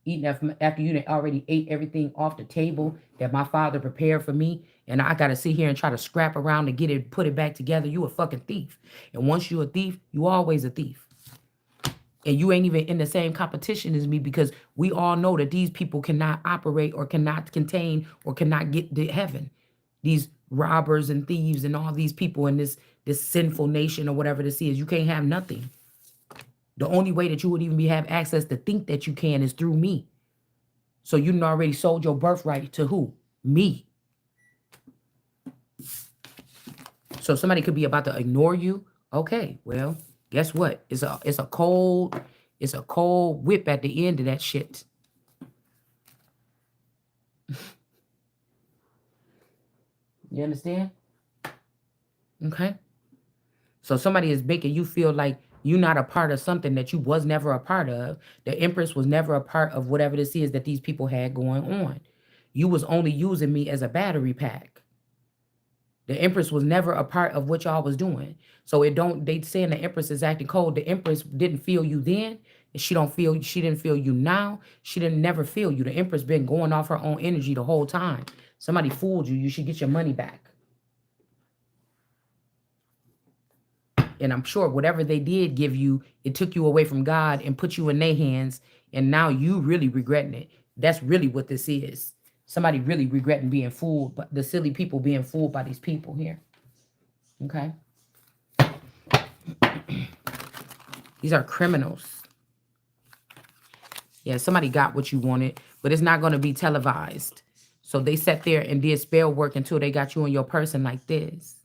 eating after you already ate everything off the table that my father prepared for me, and I gotta sit here and try to scrap around to get it, put it back together. You a fucking thief. And once you a thief, you always a thief. And you ain't even in the same competition as me, because we all know that these people cannot operate or cannot contain or cannot get to heaven. These robbers and thieves and all these people in this sinful nation or whatever this is, you can't have nothing. The only way that you would even have access to think that you can is through me. So you done already sold your birthright to who? Me. So somebody could be about to ignore you. Okay, well, guess what? It's a cold whip at the end of that shit. You understand? Okay. So somebody is making you feel like you're not a part of something that you was never a part of. The Empress was never a part of whatever this is that these people had going on. You was only using me as a battery pack. The Empress was never a part of what y'all was doing. So it don't they saying the Empress is acting cold. The Empress didn't feel you then, and she didn't feel you now. She didn't never feel you. The Empress been going off her own energy the whole time. Somebody fooled you. You should get your money back. And I'm sure whatever they did give you, it took you away from God and put you in their hands. And now you really regretting it. That's really what this is. Somebody really regretting being fooled, but the silly people being fooled by these people here. Okay. These are criminals. Yeah, somebody got what you wanted, but it's not going to be televised. So they sat there and did spell work until they got you and your person like this.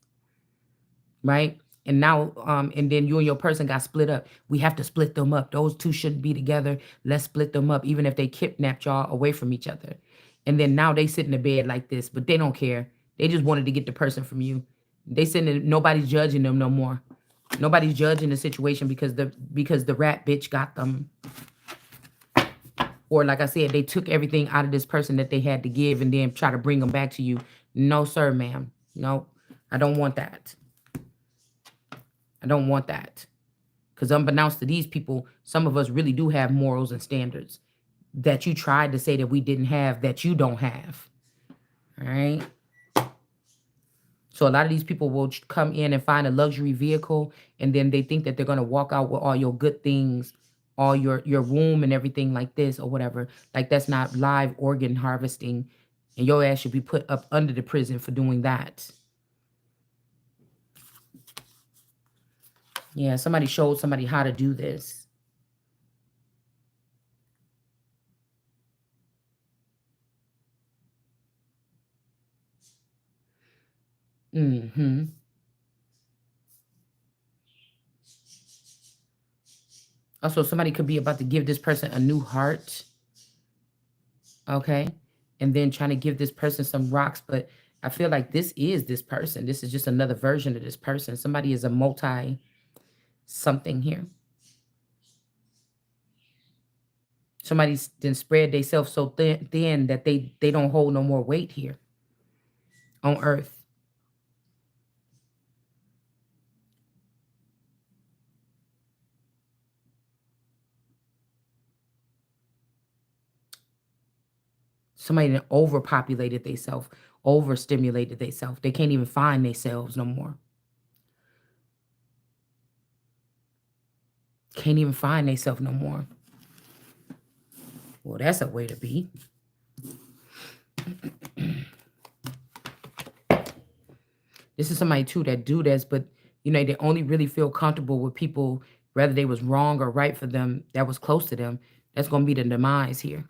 Right? And now, and then you and your person got split up. We have to split them up. Those two shouldn't be together. Let's split them up, even if they kidnapped y'all away from each other. And then now they sit in the bed like this, but they don't care. They just wanted to get the person from you. They sitting there, nobody's judging them no more. Nobody's judging the situation because the rat bitch got them. Or like I said, they took everything out of this person that they had to give and then try to bring them back to you. No, sir, ma'am. No, I don't want that. I don't want that. Because unbeknownst to these people, some of us really do have morals and standards that you tried to say that we didn't have, that you don't have. All right? So a lot of these people will come in and find a luxury vehicle, and then they think that they're going to walk out with all your good things, all your womb and everything like this or whatever. Like that's not live organ harvesting, and your ass should be put up under the prison for doing that. Yeah, somebody showed somebody how to do this. Mm-hmm. Also, somebody could be about to give this person a new heart. Okay. And then trying to give this person some rocks. But I feel like this is this person. This is just another version of this person. Somebody is a multi something here. Somebody's then spread themselves so thin that they don't hold no more weight here on earth. Somebody that overpopulated themselves, overstimulated themselves. They can't even find themselves no more. Can't even find themselves no more. Well, that's a way to be. This is somebody too that do this, but they only really feel comfortable with people, whether they was wrong or right for them, that was close to them. That's gonna be the demise here.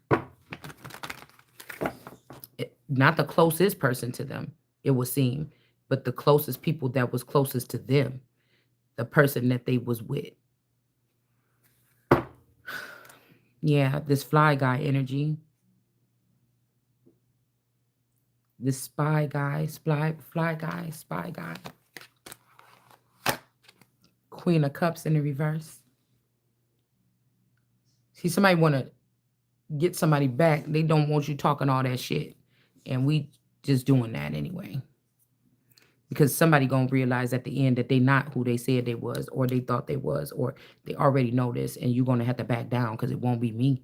Not the closest person to them, it would seem, but the closest people that was closest to them, the person that they was with. Yeah, this fly guy energy. This spy guy, fly guy, spy guy. Queen of Cups in the reverse. See, somebody want to get somebody back. They don't want you talking all that shit. And we just doing that anyway. Because somebody going to realize at the end that they not who they said they was, or they thought they was, or they already know this, and you're going to have to back down because it won't be me.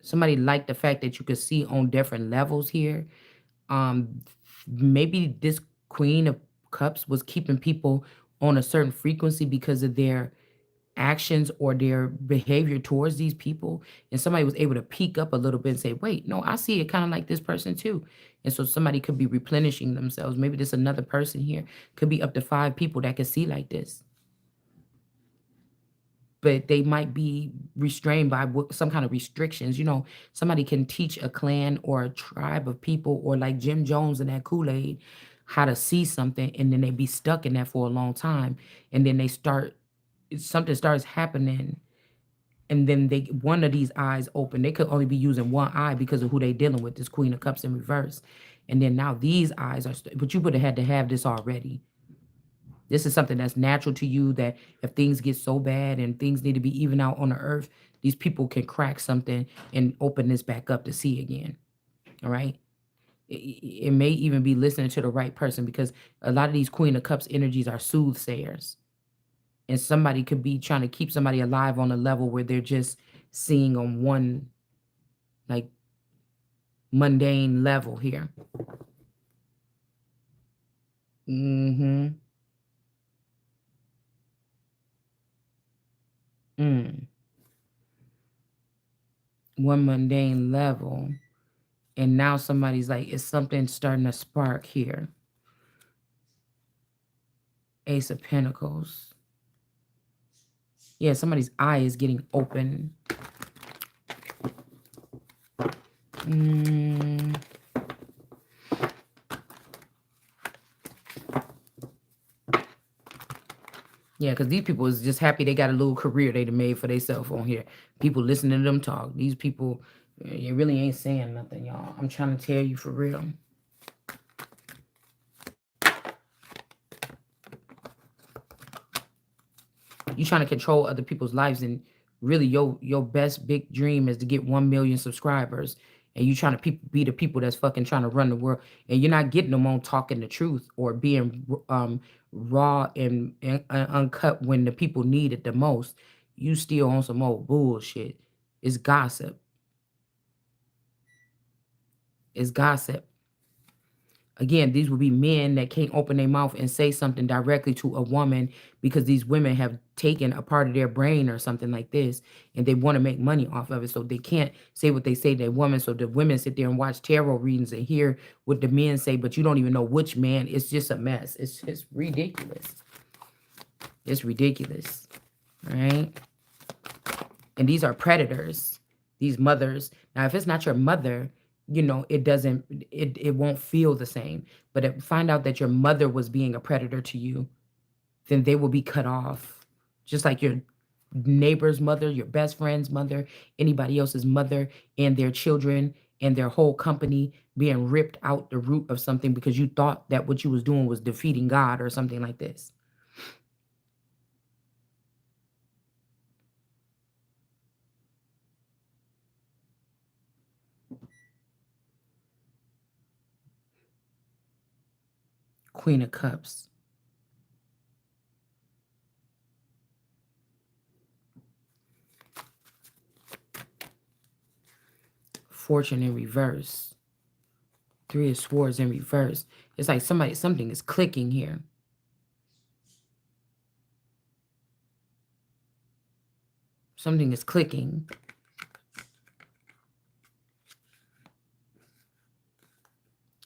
Somebody liked the fact that you could see on different levels here. Maybe this Queen of Cups was keeping people on a certain frequency because of their actions or their behavior towards these people. And somebody was able to peek up a little bit and say, wait, no, I see it kind of like this person too. And so somebody could be replenishing themselves. Maybe there's another person here. Could be up to 5 people that could see like this. but they might be restrained by some kind of restrictions. Somebody can teach a clan or a tribe of people, or like Jim Jones and that Kool-Aid, how to see something, and then they be stuck in that for a long time, and then something starts happening, and then one of these eyes open. They could only be using one eye because of who they dealing with, this Queen of Cups in reverse. And then now these eyes are, but you would have had to have this already. This is something that's natural to you, that if things get so bad and things need to be even out on the earth, these people can crack something and open this back up to see again. All right. It may even be listening to the right person, because a lot of these Queen of Cups energies are soothsayers. And somebody could be trying to keep somebody alive on a level where they're just seeing on one, like, mundane level here. Mm-hmm. Mm. One mundane level. And now somebody's like, it's something starting to spark here. Ace of Pentacles. Yeah, somebody's eye is getting open. Yeah, because these people is just happy they got a little career they done made for themselves on here. People listening to them talk. These people, you really ain't saying nothing, y'all. I'm trying to tell you for real. You trying to control other people's lives, and really your best big dream is to get 1 million subscribers, and you trying to be the people that's fucking trying to run the world, and you're not getting them on talking the truth or being raw and uncut when the people need it the most. You still on some old bullshit. It's gossip. It's gossip. Again, these would be men that can't open their mouth and say something directly to a woman, because these women have taken a part of their brain or something like this, and they want to make money off of it. So they can't say what they say to a woman. So the women sit there and watch tarot readings and hear what the men say, but you don't even know which man. It's just a mess. It's just ridiculous. It's ridiculous. Right? And these are predators, these mothers. Now, if it's not your mother, it won't feel the same. But if find out that your mother was being a predator to you, then they will be cut off. Just like your neighbor's mother, your best friend's mother, anybody else's mother, and their children and their whole company being ripped out the root of something because you thought that what you was doing was defeating God or something like this. Queen of Cups. Fortune in reverse. Three of Swords in reverse. It's like something is clicking here. Something is clicking.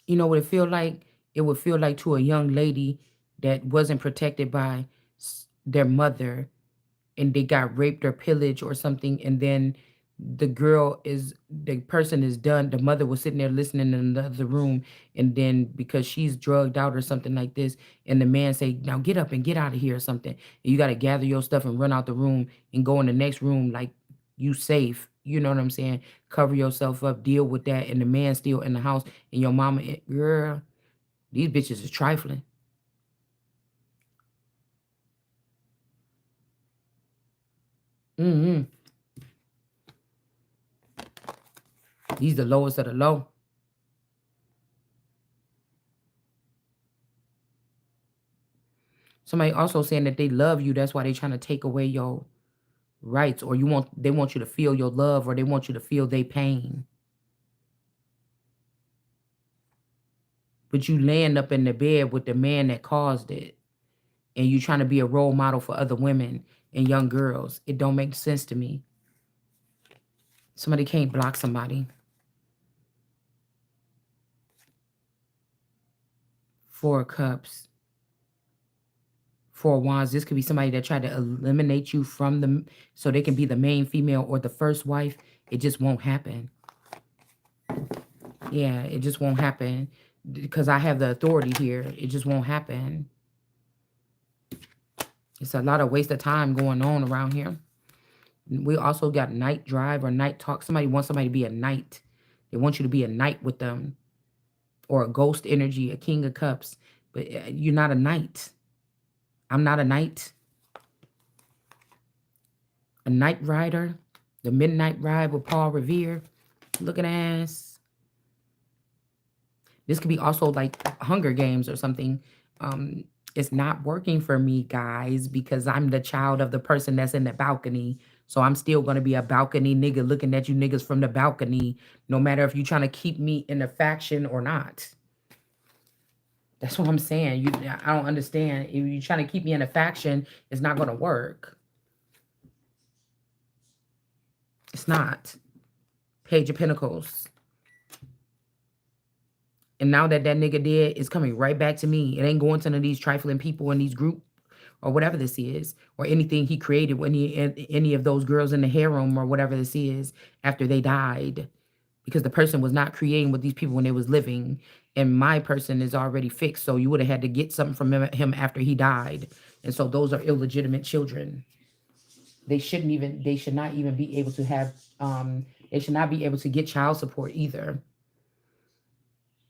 You know what it feel like? It would feel like to a young lady that wasn't protected by their mother, and they got raped or pillaged or something, and then the person is done. The mother was sitting there listening in the other room, and then because she's drugged out or something like this, and the man say, now get up and get out of here or something, and you got to gather your stuff and run out the room and go in the next room like you safe. You know what I'm saying? Cover yourself up, deal with that, and the man still in the house, and your mama, girl, these bitches is trifling. Mm-hmm. These the lowest of the low. Somebody also saying that they love you. That's why they trying to take away your rights, or they want you to feel your love, or they want you to feel their pain. But you laying up in the bed with the man that caused it, and you trying to be a role model for other women and young girls. It don't make sense to me. Somebody can't block somebody. Four of Cups. Four of Wands, this could be somebody that tried to eliminate you from the, so they can be the main female or the first wife. It just won't happen. Yeah, it just won't happen because I have the authority here. It just won't happen. It's a lot of waste of time going on around here. We also got night drive or night talk. Somebody wants somebody to be a knight. They want you to be a knight with them, or a ghost energy, a king of cups. But you're not a knight. I'm not a knight. A night rider. The midnight ride with Paul Revere. Looking ass. This could be also like Hunger Games or something. It's not working for me, guys, because I'm the child of the person that's in the balcony. So I'm still going to be a balcony nigga looking at you niggas from the balcony, no matter if you're trying to keep me in a faction or not. That's what I'm saying. I don't understand. If you're trying to keep me in a faction, it's not going to work. It's not. Page of Pentacles. And now that nigga did, it's coming right back to me. It ain't going to none of these trifling people in these group or whatever this is, or anything he created when any of those girls in the harem or whatever this is after they died, because the person was not creating with these people when they was living, and my person is already fixed. So you would have had to get something from him after he died, and so those are illegitimate children. They should not even be able to have. They should not be able to get child support either.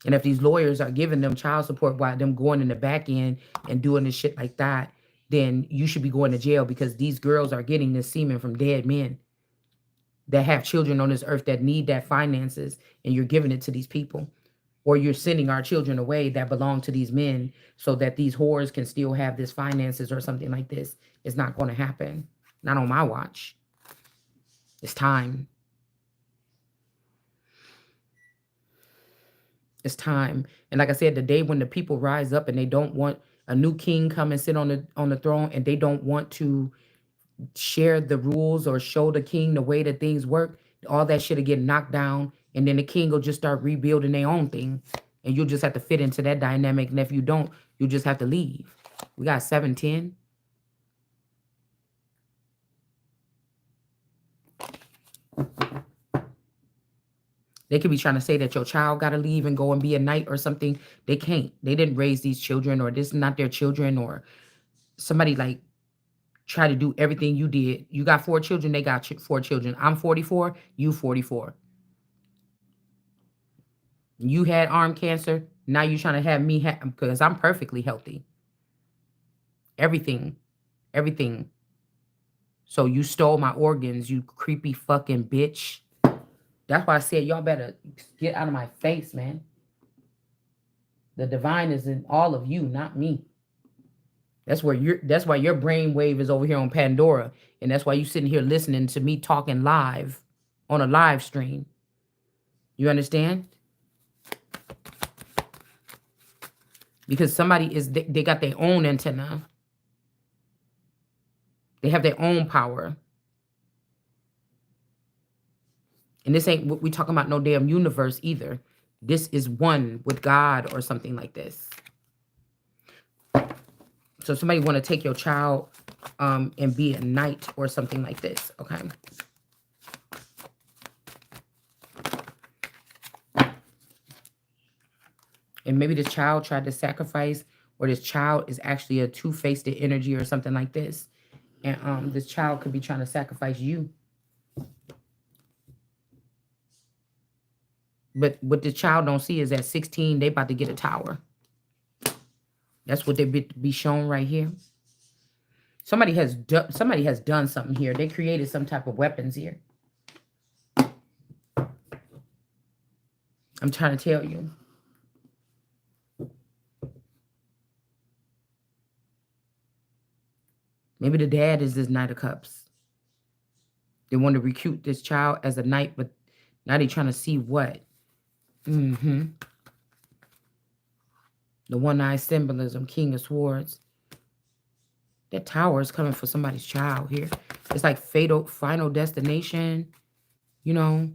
And if these lawyers are giving them child support while them going in the back end and doing this shit like that, then you should be going to jail, because these girls are getting this semen from dead men that have children on this earth that need that finances, and you're giving it to these people. Or you're sending our children away that belong to these men so that these whores can still have this finances or something like this. It's not going to happen. Not on my watch. It's time. It's time. And like I said, the day when the people rise up and they don't want a new king come and sit on the throne, and they don't want to share the rules or show the king the way that things work, all that shit will get knocked down, and then the king will just start rebuilding their own thing, and you'll just have to fit into that dynamic. And if you don't, you'll just have to leave. We got 710. They could be trying to say that your child got to leave and go and be a knight or something. They can't. They didn't raise these children, or this is not their children, or somebody like try to do everything you did. You got 4 children. They got 4 children. I'm 44. You 44. You had arm cancer. Now you're trying to have me because I'm perfectly healthy. Everything. Everything. So you stole my organs, you creepy fucking bitch. That's why I said y'all better get out of my face, man. The divine is in all of you, not me. That's why your brain wave is over here on Pandora. And that's why you sitting here listening to me talking live on a live stream. You understand? Because somebody they got their own antenna. They have their own power. And this ain't what we talking about, no damn universe either. This is one with God or something like this. So somebody want to take your child and be a knight or something like this, okay? And maybe this child tried to sacrifice, or this child is actually a two-faced energy or something like this. And this child could be trying to sacrifice you. But what the child don't see is at 16, they about to get a tower. That's what they be shown right here. Somebody has done something here. They created some type of weapons here. I'm trying to tell you. Maybe the dad is this Knight of Cups. They want to recruit this child as a knight, but now they're trying to see what? The one-eye symbolism, King of Swords. That tower is coming for somebody's child here. It's like final destination, you know.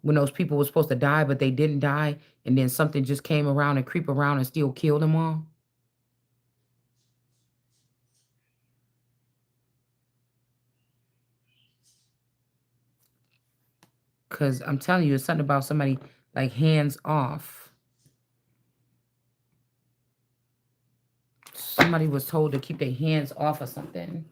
When those people were supposed to die, but they didn't die. And then something just came around and creep around and still killed them all. Because I'm telling you, it's something about somebody like hands off. Somebody was told to keep their hands off of something.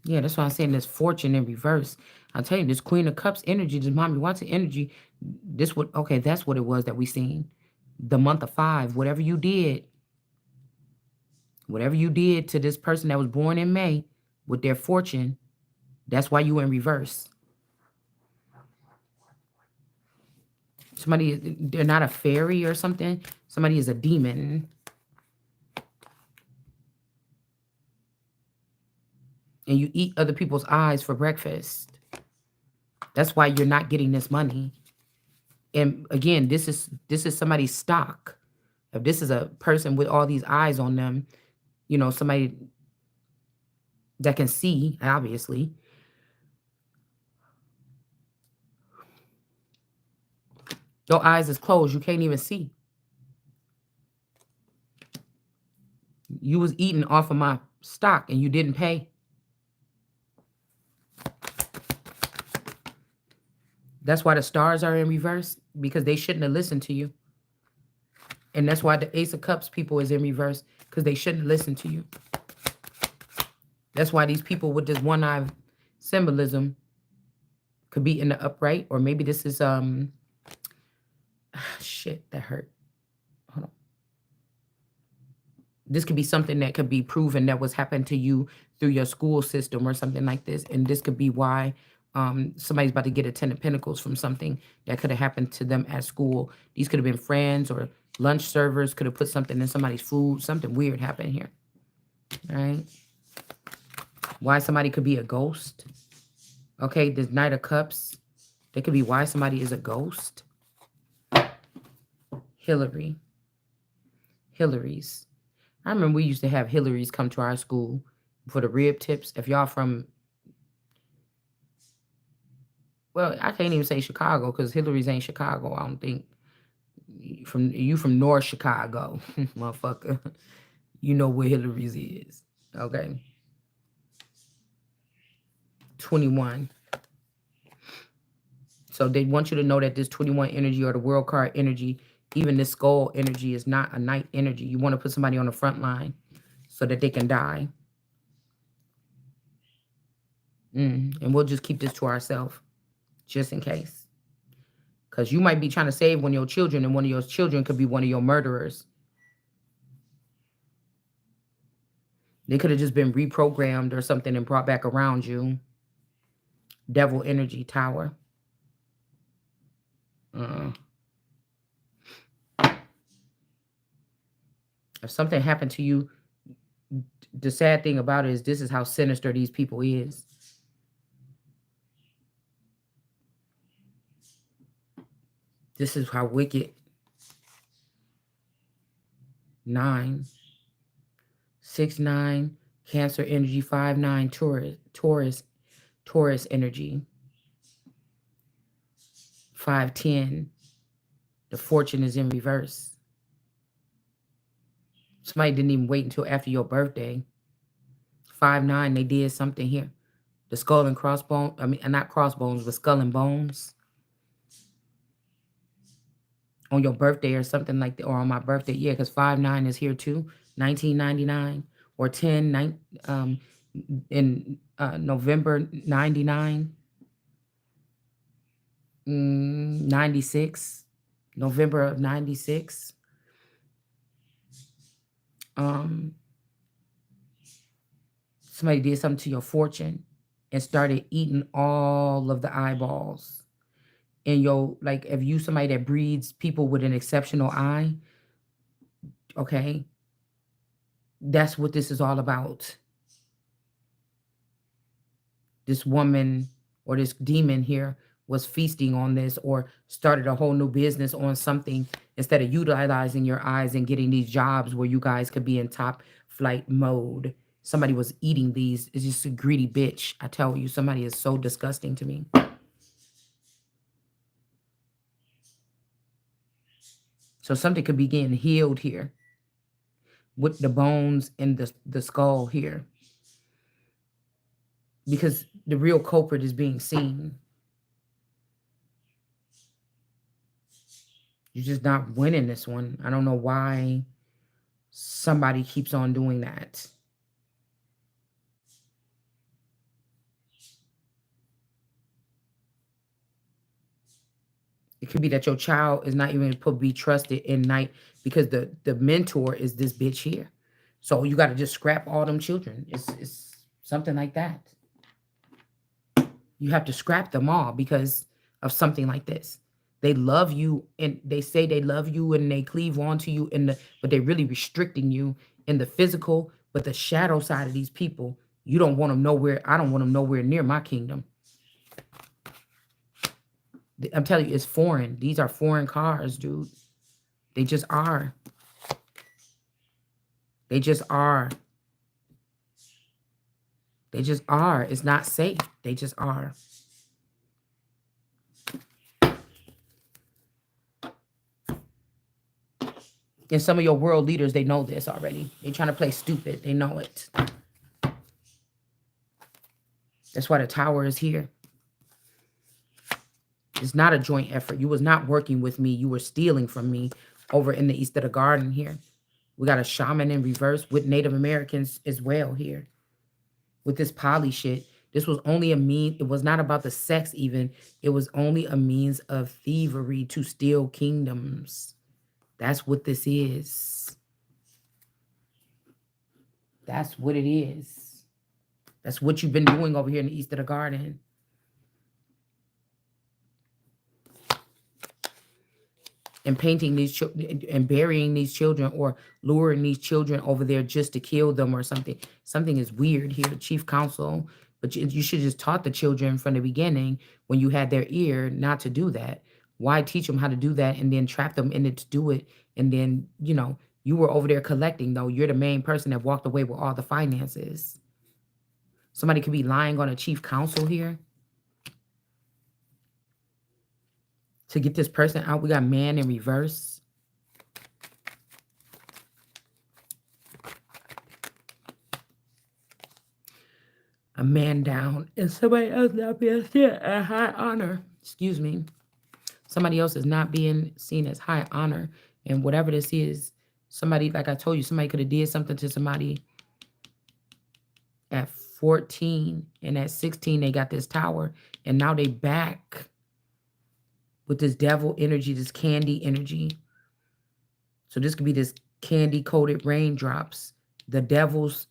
Yeah, that's why I'm saying this fortune in reverse. I'll tell you, this Queen of Cups energy, this Mommy Watson energy, this what okay, that's what it was that we seen. The month of 5, whatever you did to this person that was born in May with their fortune, that's why you in reverse. Somebody, they're not a fairy or something. Somebody is a demon. And you eat other people's eyes for breakfast. That's why you're not getting this money. And again, this is somebody's stock. If this is a person with all these eyes on them, somebody that can see, obviously. Your eyes is closed. You can't even see. You was eating off of my stock and you didn't pay. That's why the stars are in reverse, because they shouldn't have listened to you. And that's why the Ace of Cups people is in reverse, because they shouldn't listen to you. That's why these people with this one eye symbolism could be in the upright, or maybe this is shit, that hurt. Hold on. This could be something that could be proven that was happened to you through your school system or something like this. And this could be why somebody's about to get a 10 of Pentacles from something that could have happened to them at school. These could have been friends or lunch servers, could have put something in somebody's food. Something weird happened here. All right. Why somebody could be a ghost. Okay, this Knight of Cups. That could be why somebody is a ghost. Hillary. Hillary's. I remember we used to have Hillary's come to our school for the rib tips. If y'all from, well, I can't even say Chicago because Hillary's ain't Chicago, I don't think. You from North Chicago, motherfucker. You know where Hillary's is. Okay. 21. So they want you to know that this 21 energy or the world card energy, even this skull energy, is not a night energy. You want to put somebody on the front line so that they can die. And we'll just keep this to ourselves just in case. Because you might be trying to save one of your children, and one of your children could be one of your murderers. They could have just been reprogrammed or something and brought back around you. Devil energy tower. If something happened to you, the sad thing about it is this is how sinister these people is. This is how wicked. 9. 6, 9. Cancer energy. 5, 9. Taurus energy. 5, 10. The fortune is in reverse. Somebody didn't even wait until after your birthday. 5, 9. They did something here. The skull and crossbones. I mean, not crossbones, but skull and bones. On your birthday or something like that, or on my birthday. Yeah, because 5, 9 is here too. 1999 or 10 in November 99. 96. November of 96. Somebody did something to your fortune and started eating all of the eyeballs. And like if you somebody that breeds people with an exceptional eye, okay, that's what this is all about. This woman or this demon here was feasting on this or started a whole new business on something instead of utilizing your eyes and getting these jobs where you guys could be in top flight mode. Somebody was eating these. It's just a greedy bitch. I tell you, somebody is so disgusting to me. So something could be getting healed here with the bones and the skull here, because the real culprit is being seen. You're just not winning this one. I don't know why somebody keeps on doing that. It could be that your child is not even supposed to be trusted in night because the mentor is this bitch here. So you got to just scrap all them children. It's something like that. You have to scrap them all because of something like this. They love you and they say they love you and they cleave onto you but they're really restricting you in the physical, but the shadow side of these people, you don't want them nowhere. I don't want them nowhere near my kingdom. I'm telling you, it's foreign. These are foreign cars, dude. They just are. They just are. They just are. It's not safe. They just are. And some of your world leaders, they know this already. They're trying to play stupid. They know it. That's why the tower is here. It's not a joint effort. You was not working with me. You were stealing from me over in the east of the garden here. We got a shaman in reverse with Native Americans as well here. With this poly shit. This was only a mean. It was not about the sex even. It was only a means of thievery to steal kingdoms. That's what this is. That's what it is. That's what you've been doing over here in the east of the garden. And painting these children and burying these children or luring these children over there just to kill them or something. Something is weird here, Chief Counsel. But you should just taught the children from the beginning when you had their ear not to do that. Why teach them how to do that and then trap them in it to do it? And then, you were over there collecting, though. You're the main person that walked away with all the finances. Somebody could be lying on a chief counsel here to get this person out. We got man in reverse. A man down and somebody else not being seen at high honor. Excuse me. Somebody else is not being seen as high honor. And whatever this is, somebody, like I told you, somebody could have did something to somebody at 14 and at 16 they got this tower and now they back with this devil energy, this candy energy. So this could be this candy coated raindrops, the devil's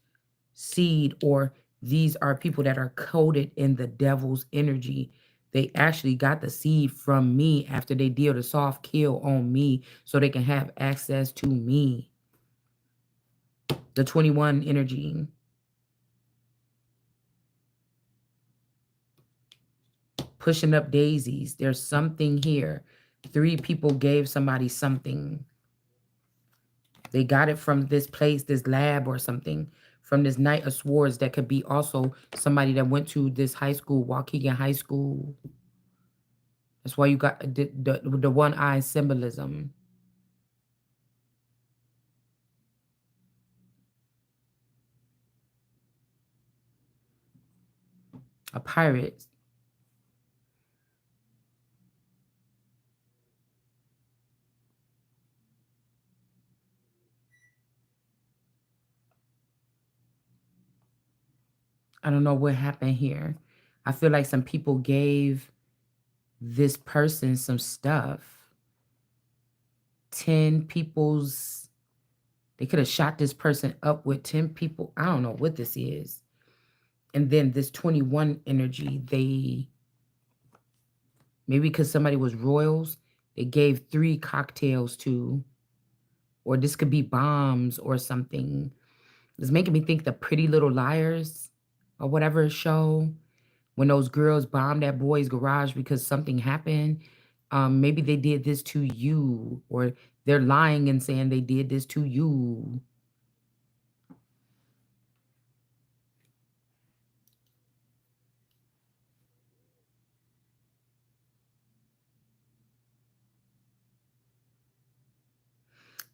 seed, or these are people that are coated in the devil's energy. They actually got the seed from me after they deal the soft kill on me so they can have access to me. The 21 energy. Pushing up daisies. There's something here. 3 people gave somebody something. They got it from this place, this lab or something, from this Knight of Swords that could be also somebody that went to this high school, Waukegan High School. That's why you got the one-eye symbolism. A pirate. I don't know what happened here. I feel like some people gave this person some stuff. 10 people's, they could have shot this person up with 10 people. I don't know what this is. And then this 21 energy, maybe because somebody was royals, they gave 3 cocktails to, or this could be bombs or something. It's making me think the Pretty Little Liars or whatever show, when those girls bombed that boy's garage because something happened. Maybe they did this to you, or they're lying and saying they did this to you.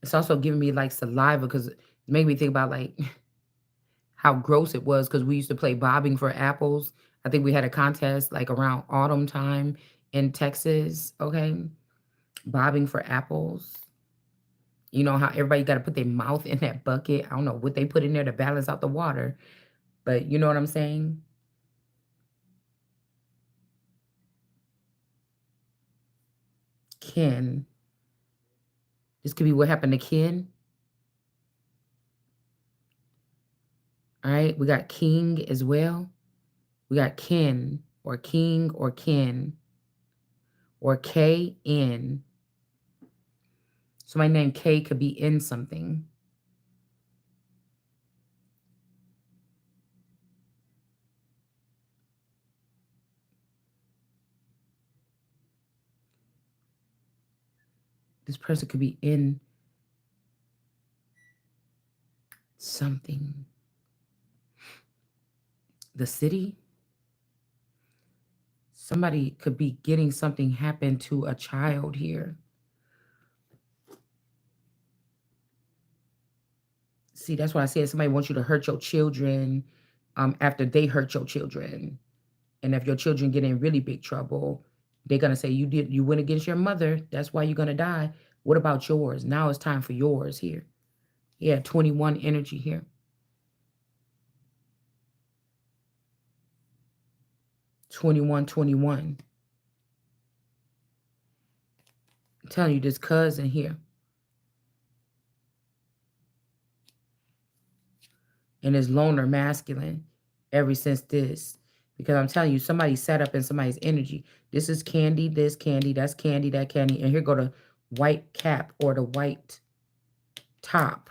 It's also giving me like saliva because it made me think about like how gross it was because we used to play bobbing for apples. I think we had a contest like around autumn time in Texas. Okay. Bobbing for apples. You know how everybody got to put their mouth in that bucket. I don't know what they put in there to balance out the water, but you know what I'm saying? Ken. This could be what happened to Ken. All right. We got King as well. We got Ken or King or Ken or KN. So my name K could be in something. This person could be in something. The city. Somebody could be getting something happen to a child here. See, that's why I said somebody wants you to hurt your children after they hurt your children. And if your children get in really big trouble, they're gonna say you went against your mother. That's why you're gonna die. What about yours? Now it's time for yours here. Yeah, 21 energy here. 21, 21. I'm telling you, this cousin here. And is loner masculine ever since this. Because I'm telling you, somebody sat up in somebody's energy. This is candy, this candy, that's candy, that candy. And here go the white cap or the white top.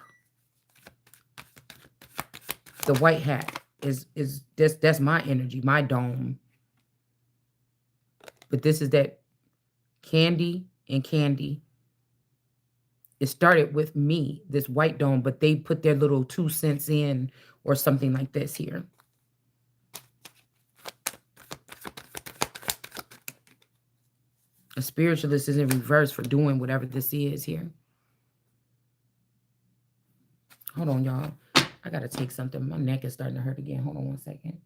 The white hat is this, that's my energy, my dome. But this is that candy and candy. It started with me, this white dome, but they put their little 2 cents in or something like this here. A spiritualist is in reverse for doing whatever this is here. Hold on, y'all. I got to take something. My neck is starting to hurt again. Hold on 1 second.